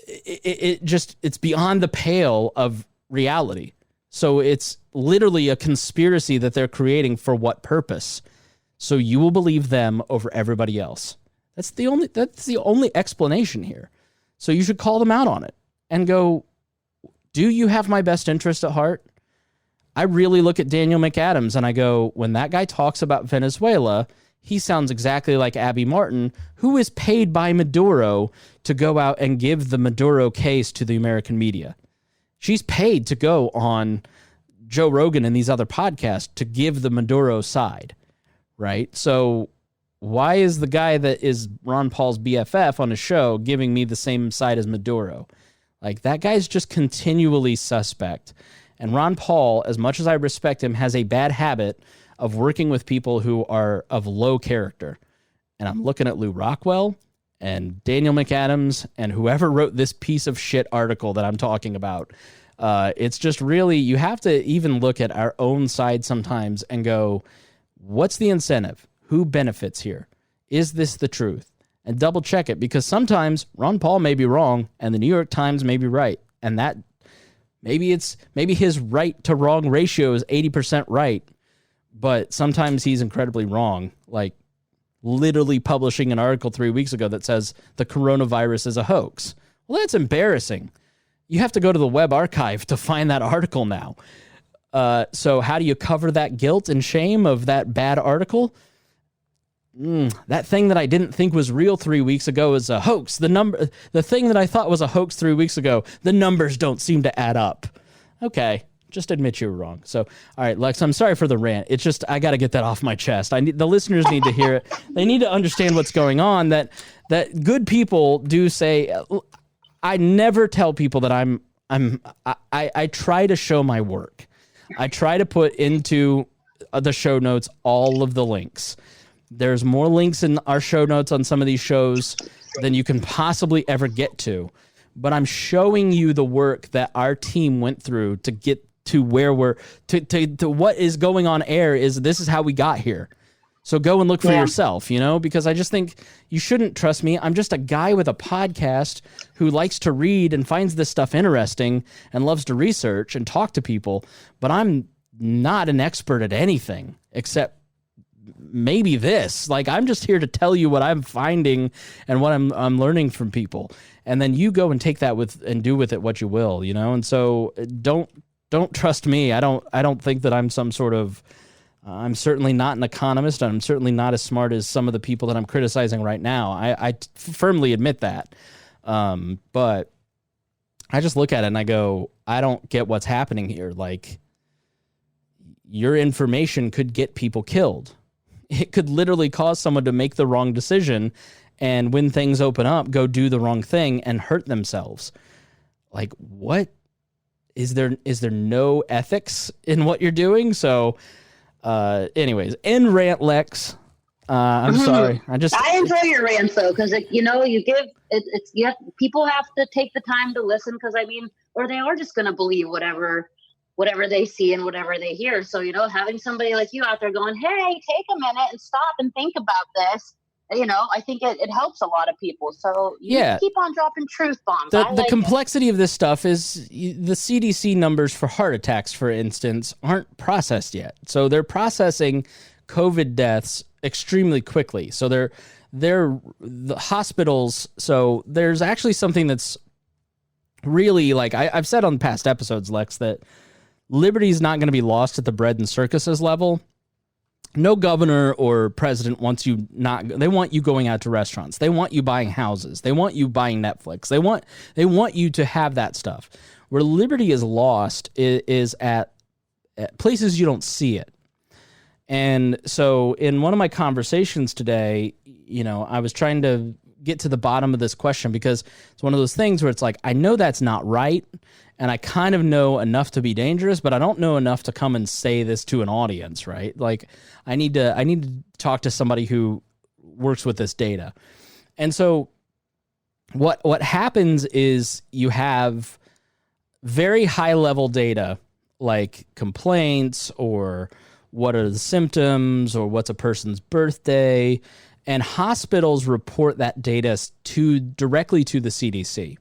It's beyond the pale of reality. So it's literally a conspiracy that they're creating for what purpose? So you will believe them over everybody else. That's the only explanation here. So you should call them out on it and go, do you have my best interest at heart? I really look at Daniel McAdams and I go, when that guy talks about Venezuela, he sounds exactly like Abby Martin, who is paid by Maduro to go out and give the Maduro case to the American media. She's paid to go on Joe Rogan and these other podcasts to give the Maduro side, right? So why is the guy that is Ron Paul's BFF on a show giving me the same side as Maduro? Like, that guy's just continually suspect. And Ron Paul, as much as I respect him, has a bad habit of working with people who are of low character. And I'm looking at Lou Rockwell and Daniel McAdams and whoever wrote this piece of shit article that I'm talking about. It's just really, you have to even look at our own side sometimes and go, what's the incentive? Who benefits here? Is this the truth? And double check it, because sometimes Ron Paul may be wrong and the New York Times may be right. And that maybe his right to wrong ratio is 80% right. But sometimes he's incredibly wrong, like literally publishing an article 3 weeks ago that says the coronavirus is a hoax. Well, that's embarrassing. You have to go to the web archive to find that article now. So how do you cover that guilt and shame of that bad article? That thing that I didn't think was real 3 weeks ago is a hoax. The thing that I thought was a hoax 3 weeks ago, the numbers don't seem to add up. Okay. Just admit you were wrong. So, all right, Lex, I'm sorry for the rant. It's just, I got to get that off my chest. The listeners need to hear it. They need to understand what's going on, that good people do say, I never tell people that I try to show my work. I try to put into the show notes all of the links. There's more links in our show notes on some of these shows than you can possibly ever get to. But I'm showing you the work that our team went through to get to where we're to what is going on air. This is how we got here. So go and look for yourself, because I just think you shouldn't trust me. I'm just a guy with a podcast who likes to read and finds this stuff interesting and loves to research and talk to people. But I'm not an expert at anything except maybe this. Like, I'm just here to tell you what I'm finding and what I'm learning from people. And then you go and take that and do with it what you will, And so don't don't trust me. I don't think that I'm some sort of, I'm certainly not an economist. I'm certainly not as smart as some of the people that I'm criticizing right now. I firmly admit that. But I just look at it and I go, I don't get what's happening here. Like, your information could get people killed. It could literally cause someone to make the wrong decision, and when things open up, go do the wrong thing and hurt themselves. Like, what? Is there no ethics in what you're doing? So, anyways, end rant, Lex. I'm sorry. I enjoy your rants though, because you give it's people have to take the time to listen, because or they are just going to believe whatever they see and whatever they hear. So having somebody like you out there going, hey, take a minute and stop and think about this. I think it helps a lot of people. So keep on dropping truth bombs. The complexity of this stuff is the CDC numbers for heart attacks, for instance, aren't processed yet. So they're processing COVID deaths extremely quickly. So they're the hospitals. So there's actually something that's really, like I've said on past episodes, Lex, that liberty is not going to be lost at the bread and circuses level. No governor or president wants you they want you going out to restaurants. They want you buying houses. They want you buying Netflix. They want you to have that stuff. Where liberty is lost is at places you don't see it. And so in one of my conversations today, I was trying to get to the bottom of this question, because it's one of those things where it's like, I know that's not right, and I kind of know enough to be dangerous, but I don't know enough to come and say this to an audience, right? Like, I need to talk to somebody who works with this data. And so what happens is you have very high level data, like complaints or what are the symptoms or what's a person's birthday, and hospitals report that data directly to the CDC.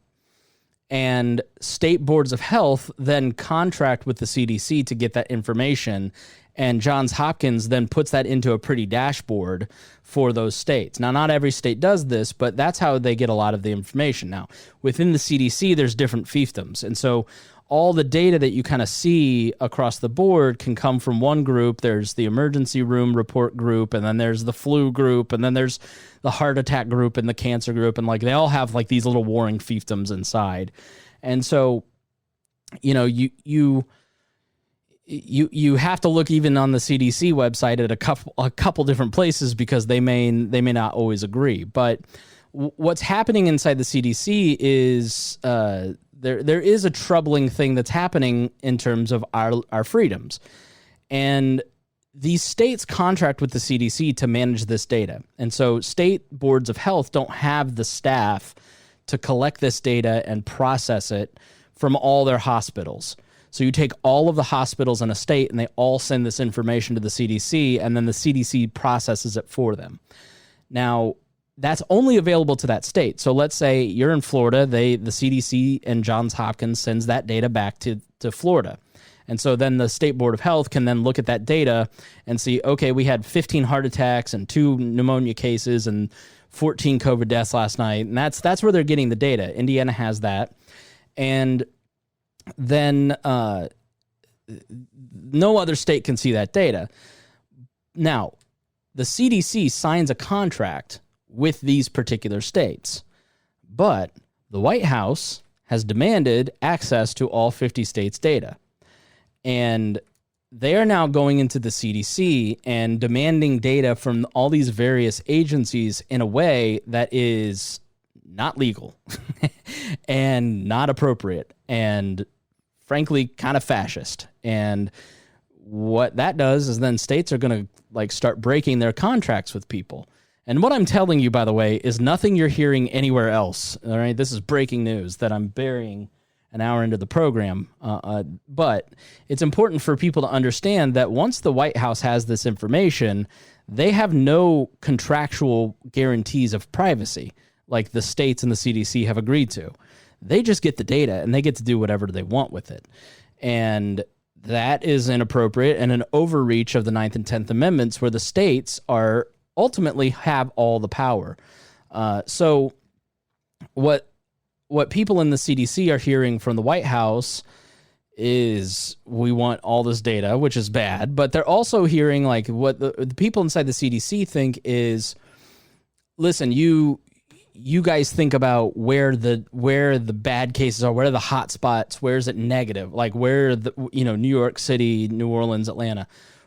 And state boards of health then contract with the CDC to get that information, and Johns Hopkins then puts that into a pretty dashboard for those states. Now, not every state does this, but that's how they get a lot of the information. Now, within the CDC, there's different fiefdoms, and so all the data that you kind of see across the board can come from one group. There's the emergency room report group, and then there's the flu group, and then there's the heart attack group and the cancer group, and like they all have like these little warring fiefdoms inside. And so, you have to look even on the CDC website at a couple different places, because they may not always agree. But what's happening inside the CDC is there is a troubling thing that's happening in terms of our freedoms. And these states contract with the CDC to manage this data. And so state boards of health don't have the staff to collect this data and process it from all their hospitals. So you take all of the hospitals in a state and they all send this information to the CDC, and then the CDC processes it for them. Now, that's only available to that state. So let's say you're in Florida, the CDC and Johns Hopkins sends that data back to Florida. And so then the State Board of Health can then look at that data and see, okay, we had 15 heart attacks and 2 pneumonia cases and 14 COVID deaths last night. And that's where they're getting the data. Indiana has that. And then no other state can see that data. Now, the CDC signs a contract with these particular states, but the White House has demanded access to all 50 states' data. And they are now going into the CDC and demanding data from all these various agencies in a way that is not legal and not appropriate and frankly kind of fascist. And what that does is then states are going to start breaking their contracts with people. And what I'm telling you, by the way, is nothing you're hearing anywhere else. All right, this is breaking news that I'm burying an hour into the program. But it's important for people to understand that once the White House has this information, they have no contractual guarantees of privacy like the states and the CDC have agreed to. They just get the data and they get to do whatever they want with it. And that is inappropriate and an overreach of the 9th and 10th Amendments, where the states are ultimately have all the power. So what people in the CDC are hearing from the White House is we want all this data, which is bad, but they're also hearing like what the people inside the CDC think is, listen, you guys think about where the bad cases are, where are the hot spots, where is it negative, like where New York City, New Orleans, Atlanta,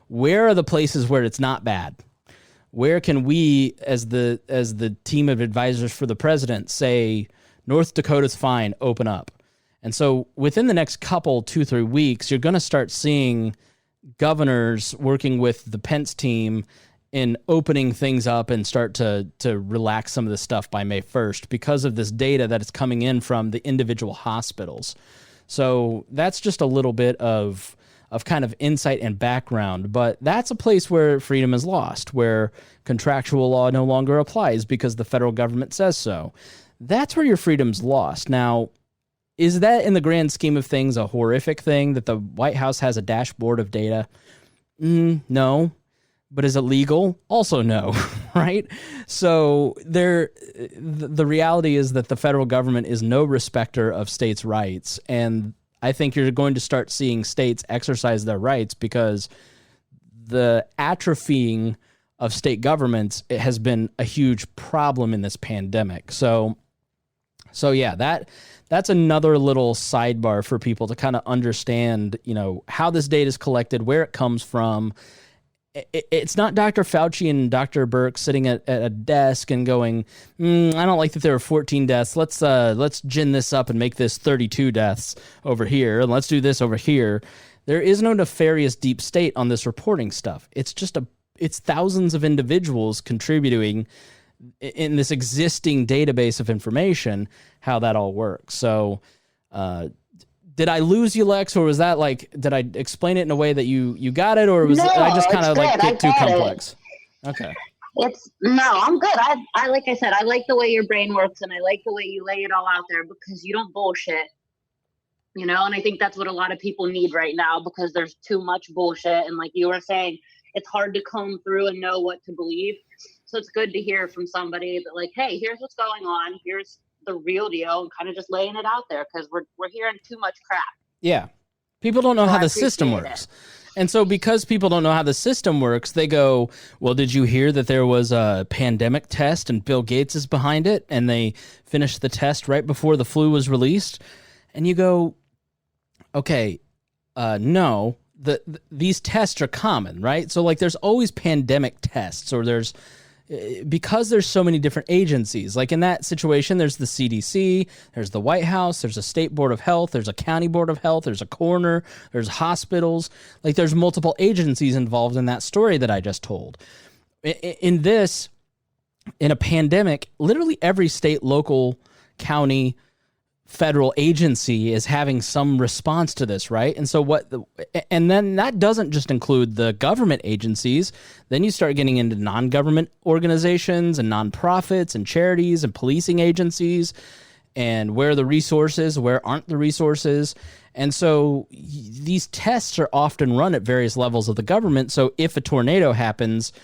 where are the places where it's not bad? Where can we, as the team of advisors for the president, say North Dakota's fine, open up? And so within the next 2-3 weeks, you're going to start seeing governors working with the Pence team in opening things up and start to relax some of this stuff by May 1st because of this data that is coming in from the individual hospitals. So that's just a little bit of kind of insight and background, but that's a place where freedom is lost, where contractual law no longer applies because the federal government says so. That's where your freedom's lost. Now, is that in the grand scheme of things a horrific thing that the White House has a dashboard of data? No. But is it legal? Also no, right? So the reality is that the federal government is no respecter of states' rights, and I think you're going to start seeing states exercise their rights because the atrophying of state governments has been a huge problem in this pandemic. So yeah, that's another little sidebar for people to kind of understand, how this data is collected, where it comes from. It's not Dr. Fauci and Dr. Birx sitting at a desk and going, I don't like that there are 14 deaths. Let's gin this up and make this 32 deaths over here, and let's do this over here. There is no nefarious deep state on this reporting stuff. It's just it's thousands of individuals contributing in this existing database of information, how that all works. So, did I lose you, Lex, or was that did I explain it in a way that you got it, or was I just kind of get too complex? Okay. I'm good. I like I said, I like the way your brain works, and I like the way you lay it all out there because you don't bullshit, and I think that's what a lot of people need right now because there's too much bullshit. And like you were saying, it's hard to comb through and know what to believe. So it's good to hear from somebody that hey, here's what's going on. Here's the real deal, and kind of just laying it out there because we're hearing too much crap. Yeah. People don't know how the system works. And so because people don't know how the system works, they go, well, did you hear that there was a pandemic test and Bill Gates is behind it? And they finished the test right before the flu was released. And you go, okay, no, these tests are common, right? So there's always pandemic tests, or because there's so many different agencies. Like in that situation, there's the CDC, there's the White House, there's a state board of health, there's a county board of health, there's a coroner, there's hospitals. There's multiple agencies involved in that story that I just told. In a pandemic, literally every state, local, county, federal agency is having some response to this, right? And so and then that doesn't just include the government agencies. Then you start getting into non-government organizations and nonprofits and charities and policing agencies, and where are the resources, where aren't the resources. And so these tests are often run at various levels of the government. So if a tornado happens,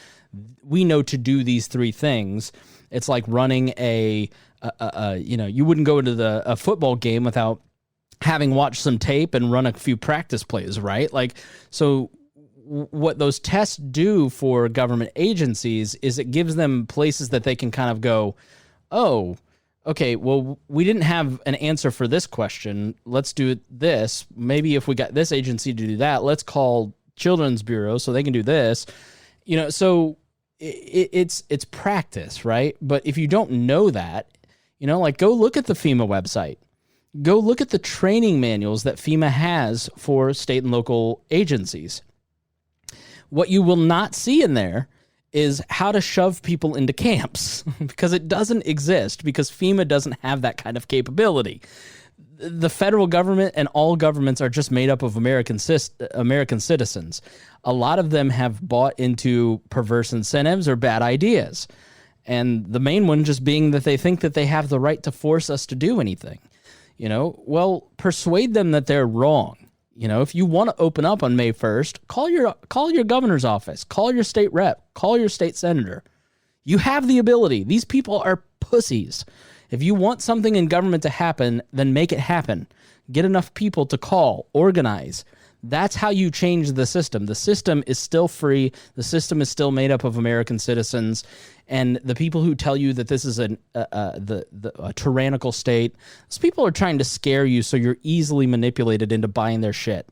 we know to do these three things. It's like running you wouldn't go into a football game without having watched some tape and run a few practice plays, right? So what those tests do for government agencies is it gives them places that they can kind of go, oh, okay, well, we didn't have an answer for this question. Let's do this. Maybe if we got this agency to do that, let's call Children's Bureau so they can do this. So it's practice, right? But if you don't know that, go look at the FEMA website. Go look at the training manuals that FEMA has for state and local agencies. What you will not see in there is how to shove people into camps because it doesn't exist, because FEMA doesn't have that kind of capability. The federal government and all governments are just made up of American citizens. A lot of them have bought into perverse incentives or bad ideas. And the main one just being that they think that they have the right to force us to do anything. Well, persuade them that they're wrong. If you want to open up on May 1st, call your governor's office, call your state rep, call your state senator. You have the ability. These people are pussies. If you want something in government to happen, then make it happen. get enough people to call, organize. That's how you change the system. The system is still free. The system is still made up of American citizens. And the people who tell you that this is a tyrannical state, those people are trying to scare you so you're easily manipulated into buying their shit,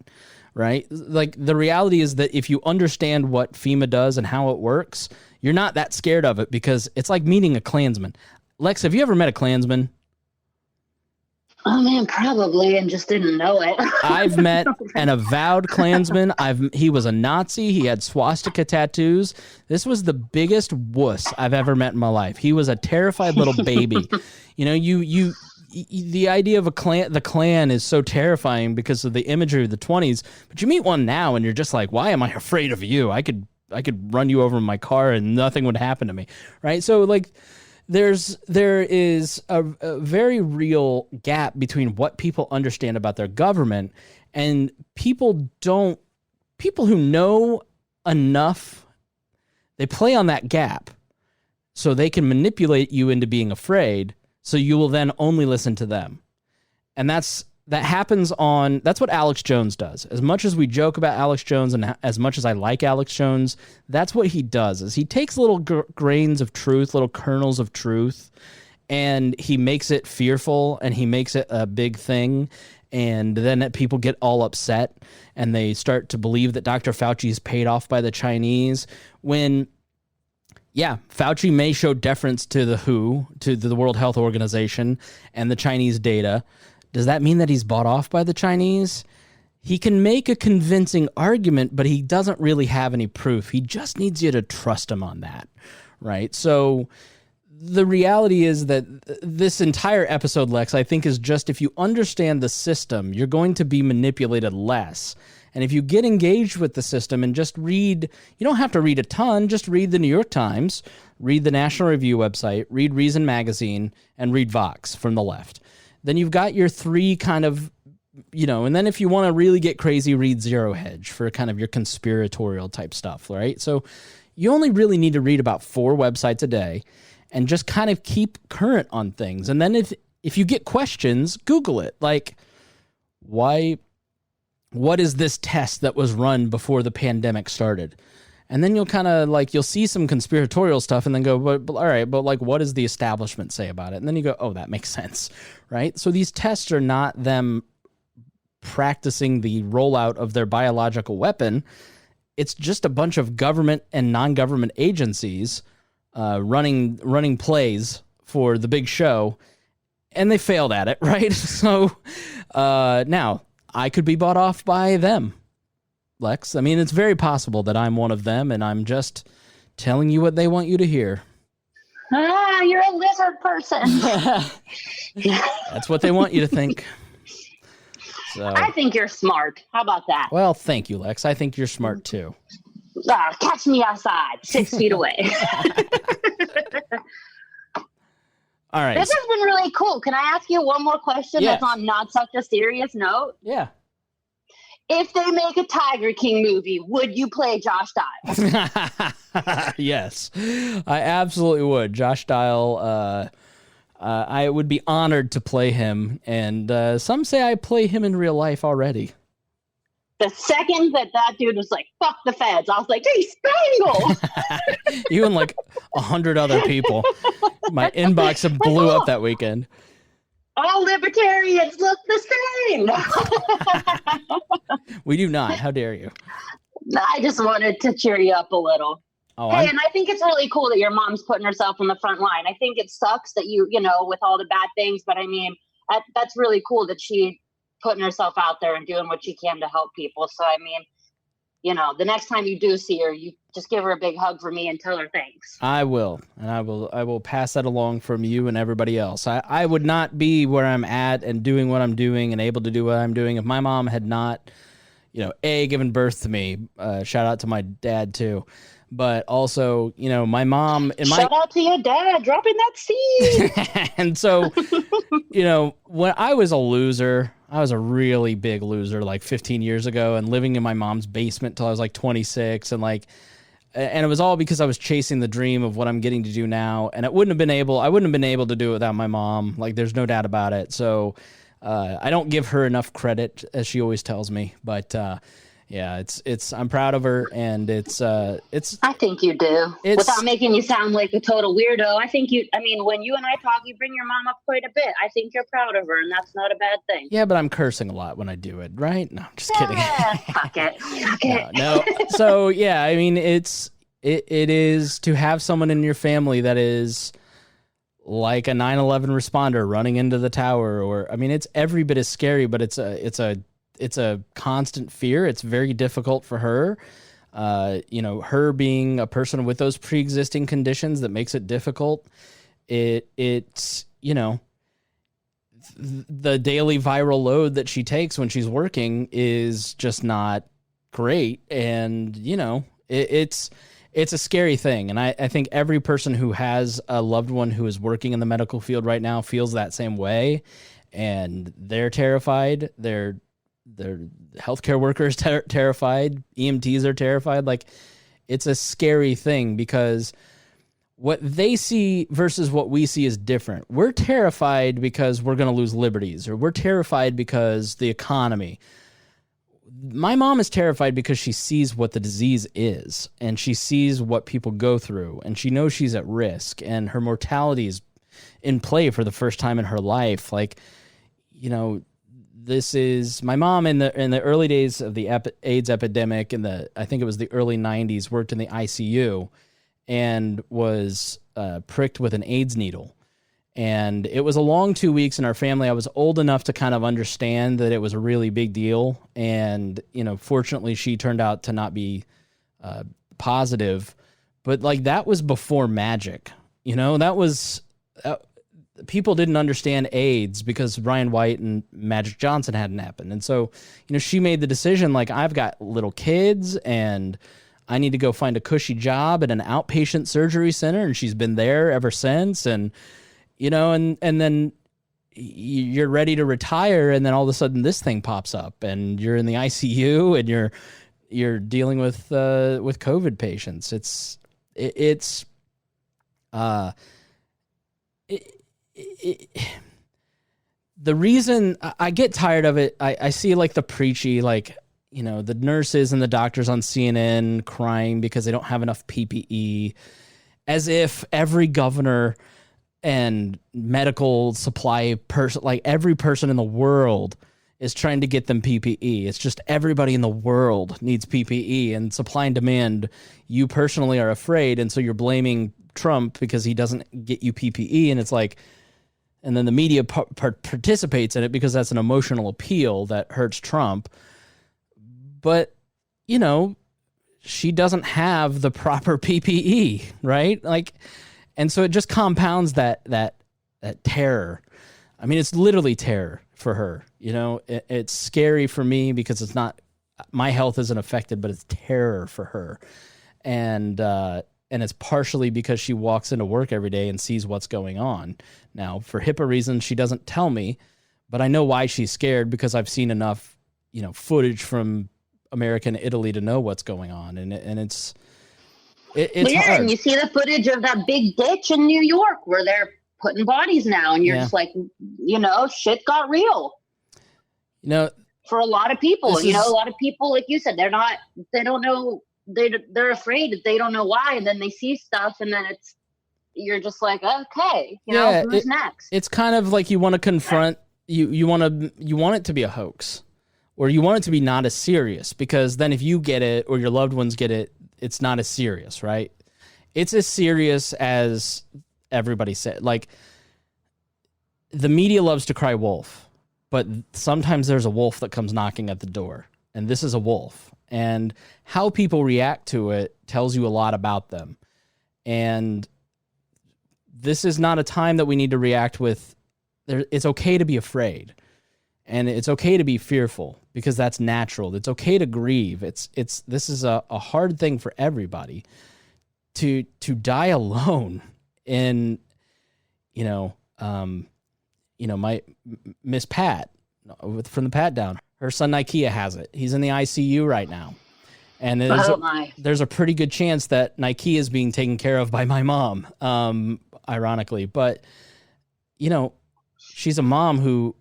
right? Like, the reality is that if you understand what FEMA does and how it works, you're not that scared of it, because it's like meeting a Klansman. Lex, have you ever met a Klansman? Oh man, probably, and just didn't know it. I've met an avowed Klansman. He was a Nazi. He had swastika tattoos. This was the biggest wuss I've ever met in my life. He was a terrified little baby. You know, the idea of the Klan is so terrifying because of the imagery of the 20s. But you meet one now, and you're just like, why am I afraid of you? I could run you over in my car, and nothing would happen to me, right? So, like, there is a very real gap between what people understand about their government and people who know enough. They play on that gap so they can manipulate you into being afraid, so you will then only listen to them. And that's what Alex Jones does. As much as we joke about Alex Jones and as much as I like Alex Jones, that's what he does, is he takes little grains of truth, little kernels of truth, and he makes it fearful, and he makes it a big thing. And then people get all upset, and they start to believe that Dr. Fauci is paid off by the Chinese, when, yeah, Fauci may show deference to the WHO, to the World Health Organization, and the Chinese data. Does that mean that he's bought off by the Chinese? He can make a convincing argument, but he doesn't really have any proof. He just needs you to trust him on that, right? So the reality is that this entire episode, Lex, I think is just, if you understand the system, you're going to be manipulated less. And if you get engaged with the system and just read, you don't have to read a ton, just read the New York Times, read the National Review website, read Reason Magazine, and read Vox from the left. Then you've got your three kind of, you know, and then if you want to really get crazy, read Zero Hedge for kind of your conspiratorial type stuff, right? So you only really need to read about 4 websites a day and just kind of keep current on things. And then if you get questions, Google it. Like, what is this test that was run before the pandemic started? And then you'll kind of you'll see some conspiratorial stuff and then go, but all right, but like, what does the establishment say about it? And then you go, oh, that makes sense, right? So these tests are not them practicing the rollout of their biological weapon. It's just a bunch of government and non-government agencies running plays for the big show, and they failed at it, right? So now I could be bought off by them, Lex. I mean, it's very possible that I'm one of them, and I'm just telling you what they want you to hear. Ah, you're a lizard person. That's what they want you to think. So, I think you're smart. How about that? Well, thank you, Lex. I think you're smart, too. Catch me outside, 6 feet away. All right. This has been really cool. Can I ask you one more question that's on not such a serious note? Yeah. If they make a Tiger King movie, would you play Josh Dial? Yes, I absolutely would. Josh Dial, I would be honored to play him, and some say I play him in real life already. The second that dude was like, fuck the feds, I was like, hey, Spangle! You and like 100 other people. My inbox blew up that weekend. All libertarians look the same. We do not. How dare you? I just wanted to cheer you up a little. Oh, hey, and I think it's really cool that your mom's putting herself on the front line. I think it sucks that you know, with all the bad things, but I mean, that's really cool that she putting herself out there and doing what she can to help people. So, I mean, you know, the next time you do see her, you just give her a big hug for me and tell her thanks. I will. And I will pass that along from you and everybody else. I would not be where I'm at and doing what I'm doing and able to do what I'm doing if my mom had not, you know, given birth to me. Shout out to my dad too. But also, you know, my mom and shout out to your dad dropping that seed. And so, you know, when I was a loser, I was a really big loser like 15 years ago and living in my mom's basement till I was like 26 and it was all because I was chasing the dream of what I'm getting to do now. And I wouldn't have been able to do it without my mom. Like, there's no doubt about it. So I don't give her enough credit, as she always tells me, but yeah, it's I'm proud of her, and it's. I think you do, without making you sound like a total weirdo. I think you. I mean, when you and I talk, you bring your mom up quite a bit. I think you're proud of her, and that's not a bad thing. Yeah, but I'm cursing a lot when I do it, right? No, I'm just kidding. Fuck it. Fuck it. No. So yeah, I mean, it is to have someone in your family that is like a 9/11 responder running into the tower, or I mean, it's every bit as scary, but it's a constant fear. It's very difficult for her. Her being a person with those pre-existing conditions that makes it difficult. It's the daily viral load that she takes when she's working is just not great. And, it's a scary thing. And I think every person who has a loved one who is working in the medical field right now feels that same way. And they're terrified. They're healthcare workers terrified. EMTs are terrified. Like, it's a scary thing because what they see versus what we see is different. We're terrified because we're going to lose liberties, or we're terrified because the economy. My mom is terrified because she sees what the disease is, and she sees what people go through, and she knows she's at risk, and her mortality is in play for the first time in her life. Like, this is my mom in the early days of the AIDS epidemic I think it was the early 90s, worked in the ICU and was pricked with an AIDS needle. And it was a long 2 weeks in our family. I was old enough to kind of understand that it was a really big deal. And, fortunately she turned out to not be positive, but like that was before magic, that was, people didn't understand AIDS because Ryan White and Magic Johnson hadn't happened. And so, she made the decision, like, I've got little kids and I need to go find a cushy job at an outpatient surgery center. And she's been there ever since. And, and then you're ready to retire. And then all of a sudden this thing pops up and you're in the ICU and you're dealing with COVID patients. The reason I get tired of it, I see like the preachy, like, the nurses and the doctors on CNN crying because they don't have enough PPE, as if every governor and medical supply person, like every person in the world is trying to get them PPE. It's just everybody in the world needs PPE, and supply and demand, you personally are afraid. And so you're blaming Trump because he doesn't get you PPE. And it's like, and then the media participates in it because that's an emotional appeal that hurts Trump. But, she doesn't have the proper PPE, right? Like, and so it just compounds that terror. I mean, it's literally terror for her. It's scary for me because it's not, my health isn't affected, but it's terror for her. And it's partially because she walks into work every day and sees what's going on. Now, for HIPAA reasons, she doesn't tell me, but I know why she's scared because I've seen enough, footage from America and Italy to know what's going on. And it's hard. And you see the footage of that big ditch in New York where they're putting bodies now, and you're just like, shit got real. For a lot of people, a lot of people, like you said, they don't know. They're afraid. They don't know why. And then they see stuff, and then you're just like, okay, who's next? It's kind of like you want to confront, you want it to be a hoax, or you want it to be not as serious, because then if you get it or your loved ones get it, it's not as serious, right? It's as serious as everybody said. Like, the media loves to cry wolf, but sometimes there's a wolf that comes knocking at the door, and this is a wolf. And how people react to it tells you a lot about them. And this is not a time that we need to react with, it's okay to be afraid. And it's okay to be fearful, because that's natural. It's okay to grieve. This is a hard thing for everybody to die alone. And, my Miss Pat from the Pat Down, her son Nikea has it. He's in the ICU right now. And there's a pretty good chance that Nikea is being taken care of by my mom, ironically. But, she's a mom who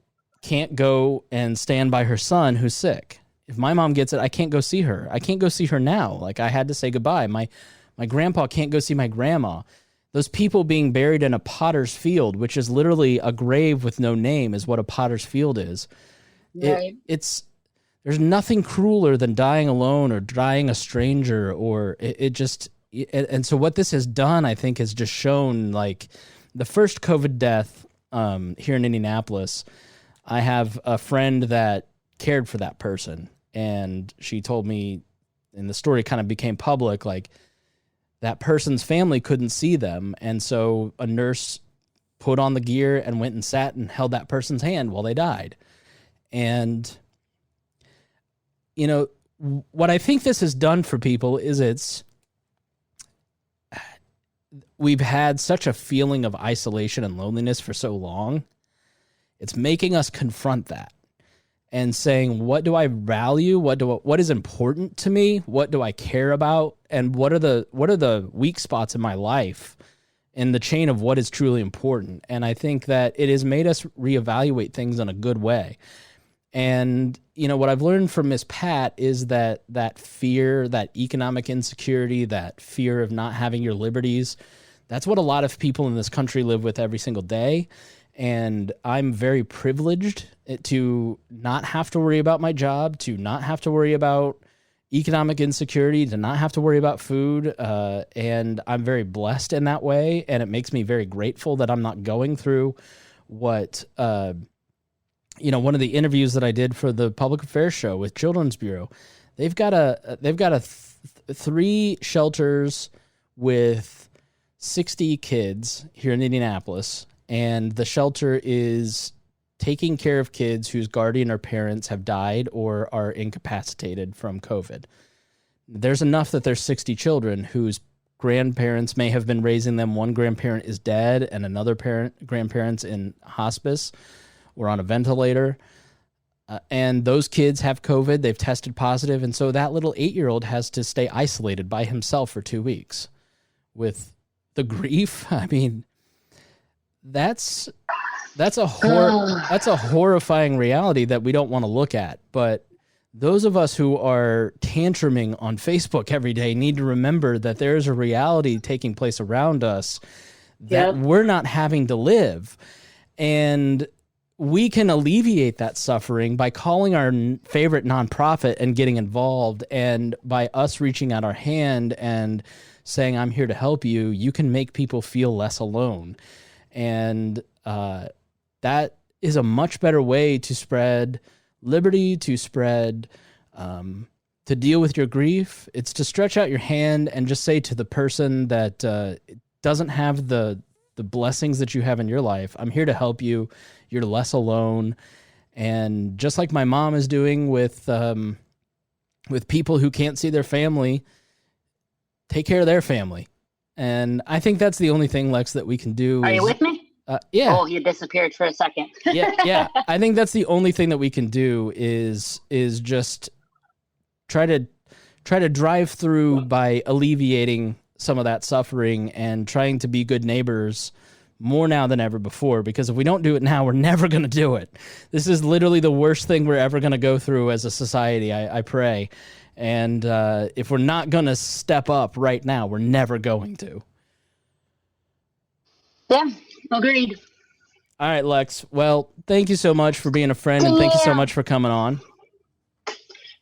can't go and stand by her son who's sick. If my mom gets it, I can't go see her. I can't go see her now. Like, I had to say goodbye. My grandpa can't go see my grandma. Those people being buried in a potter's field, which is literally a grave with no name, is what a potter's field is. Right. There's nothing crueler than dying alone or dying a stranger, or and so what this has done, I think, has just shown, like, the first COVID death here in Indianapolis. I have a friend that cared for that person, and she told me, and the story kind of became public, like, that person's family couldn't see them, and so a nurse put on the gear and went and sat and held that person's hand while they died. And, you know, what I think this has done for people is we've had such a feeling of isolation and loneliness for so long. It's making us confront that and saying, what do I value? What is important to me? What do I care about? And what are the weak spots in my life in the chain of what is truly important? And I think that it has made us reevaluate things in a good way. And, you know, what I've learned from Miss Pat is that fear, that economic insecurity, that fear of not having your liberties, that's what a lot of people in this country live with every single day. And I'm very privileged to not have to worry about my job, to not have to worry about economic insecurity, to not have to worry about food. And I'm very blessed in that way. And it makes me very grateful that I'm not going through what, you know, one of the interviews that I did for the public affairs show with Children's Bureau, they've got 3 shelters with 60 kids here in Indianapolis. And the shelter is taking care of kids whose guardian or parents have died or are incapacitated from COVID. There's enough that there's 60 children whose grandparents may have been raising them. One grandparent is dead and another grandparent's in hospice or on a ventilator. And those kids have COVID. They've tested positive. And so that little 8-year-old has to stay isolated by himself for 2 weeks with the grief. I mean, that's a horrifying reality that we don't want to look at. But those of us who are tantruming on Facebook every day need to remember that there is a reality taking place around us that we're not having to live. And we can alleviate that suffering by calling our favorite nonprofit and getting involved. And by us reaching out our hand and saying, I'm here to help you, you can make people feel less alone. And that is a much better way to spread liberty, to spread, to deal with your grief. It's to stretch out your hand and just say to the person that doesn't have the blessings that you have in your life, I'm here to help you. You're less alone. And just like my mom is doing with people who can't see their family, take care of their family. And I think that's the only thing, Lex, that we can do. Are you with me? Yeah. Oh, you disappeared for a second. Yeah. I think that's the only thing that we can do is just try to drive through by alleviating some of that suffering and trying to be good neighbors more now than ever before. Because if we don't do it now, we're never going to do it. This is literally the worst thing we're ever going to go through as a society, I pray. And if we're not going to step up right now, we're never going to. Yeah, agreed. All right, Lex. Well, thank you so much for being a friend, and thank you so much for coming on.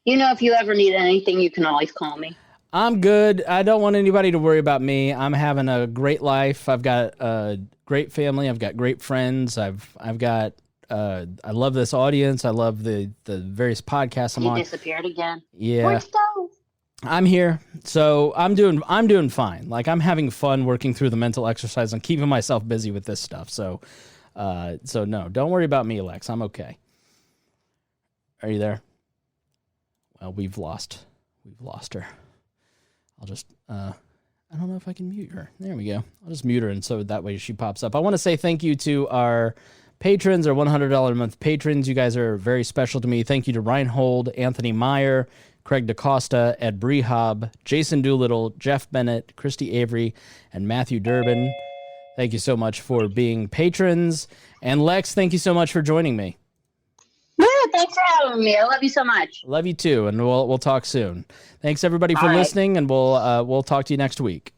You know, if you ever need anything, you can always call me. I'm good. I don't want anybody to worry about me. I'm having a great life. I've got a great family. I've got great friends. I've got I love this audience. I love the various podcasts I'm on. You disappeared again. Yeah. Where'd you go? I'm here. So I'm doing fine. Like, I'm having fun working through the mental exercise and keeping myself busy with this stuff. So no, don't worry about me, Lex. I'm okay. Are you there? Well, we've lost her. I'll just, I don't know if I can mute her. There we go. I'll just mute her, and so that way she pops up. I want to say thank you to our patrons, our $100 a month patrons. You guys are very special to me. Thank you to Reinhold, Anthony Meyer, Craig DaCosta, Ed Brehab, Jason Doolittle, Jeff Bennett, Christy Avery, and Matthew Durbin. Thank you so much for being patrons. And Lex, thank you so much for joining me. Thanks for having me. I love you so much. Love you too, and we'll talk soon. Thanks everybody for All right. listening, and we'll talk to you next week.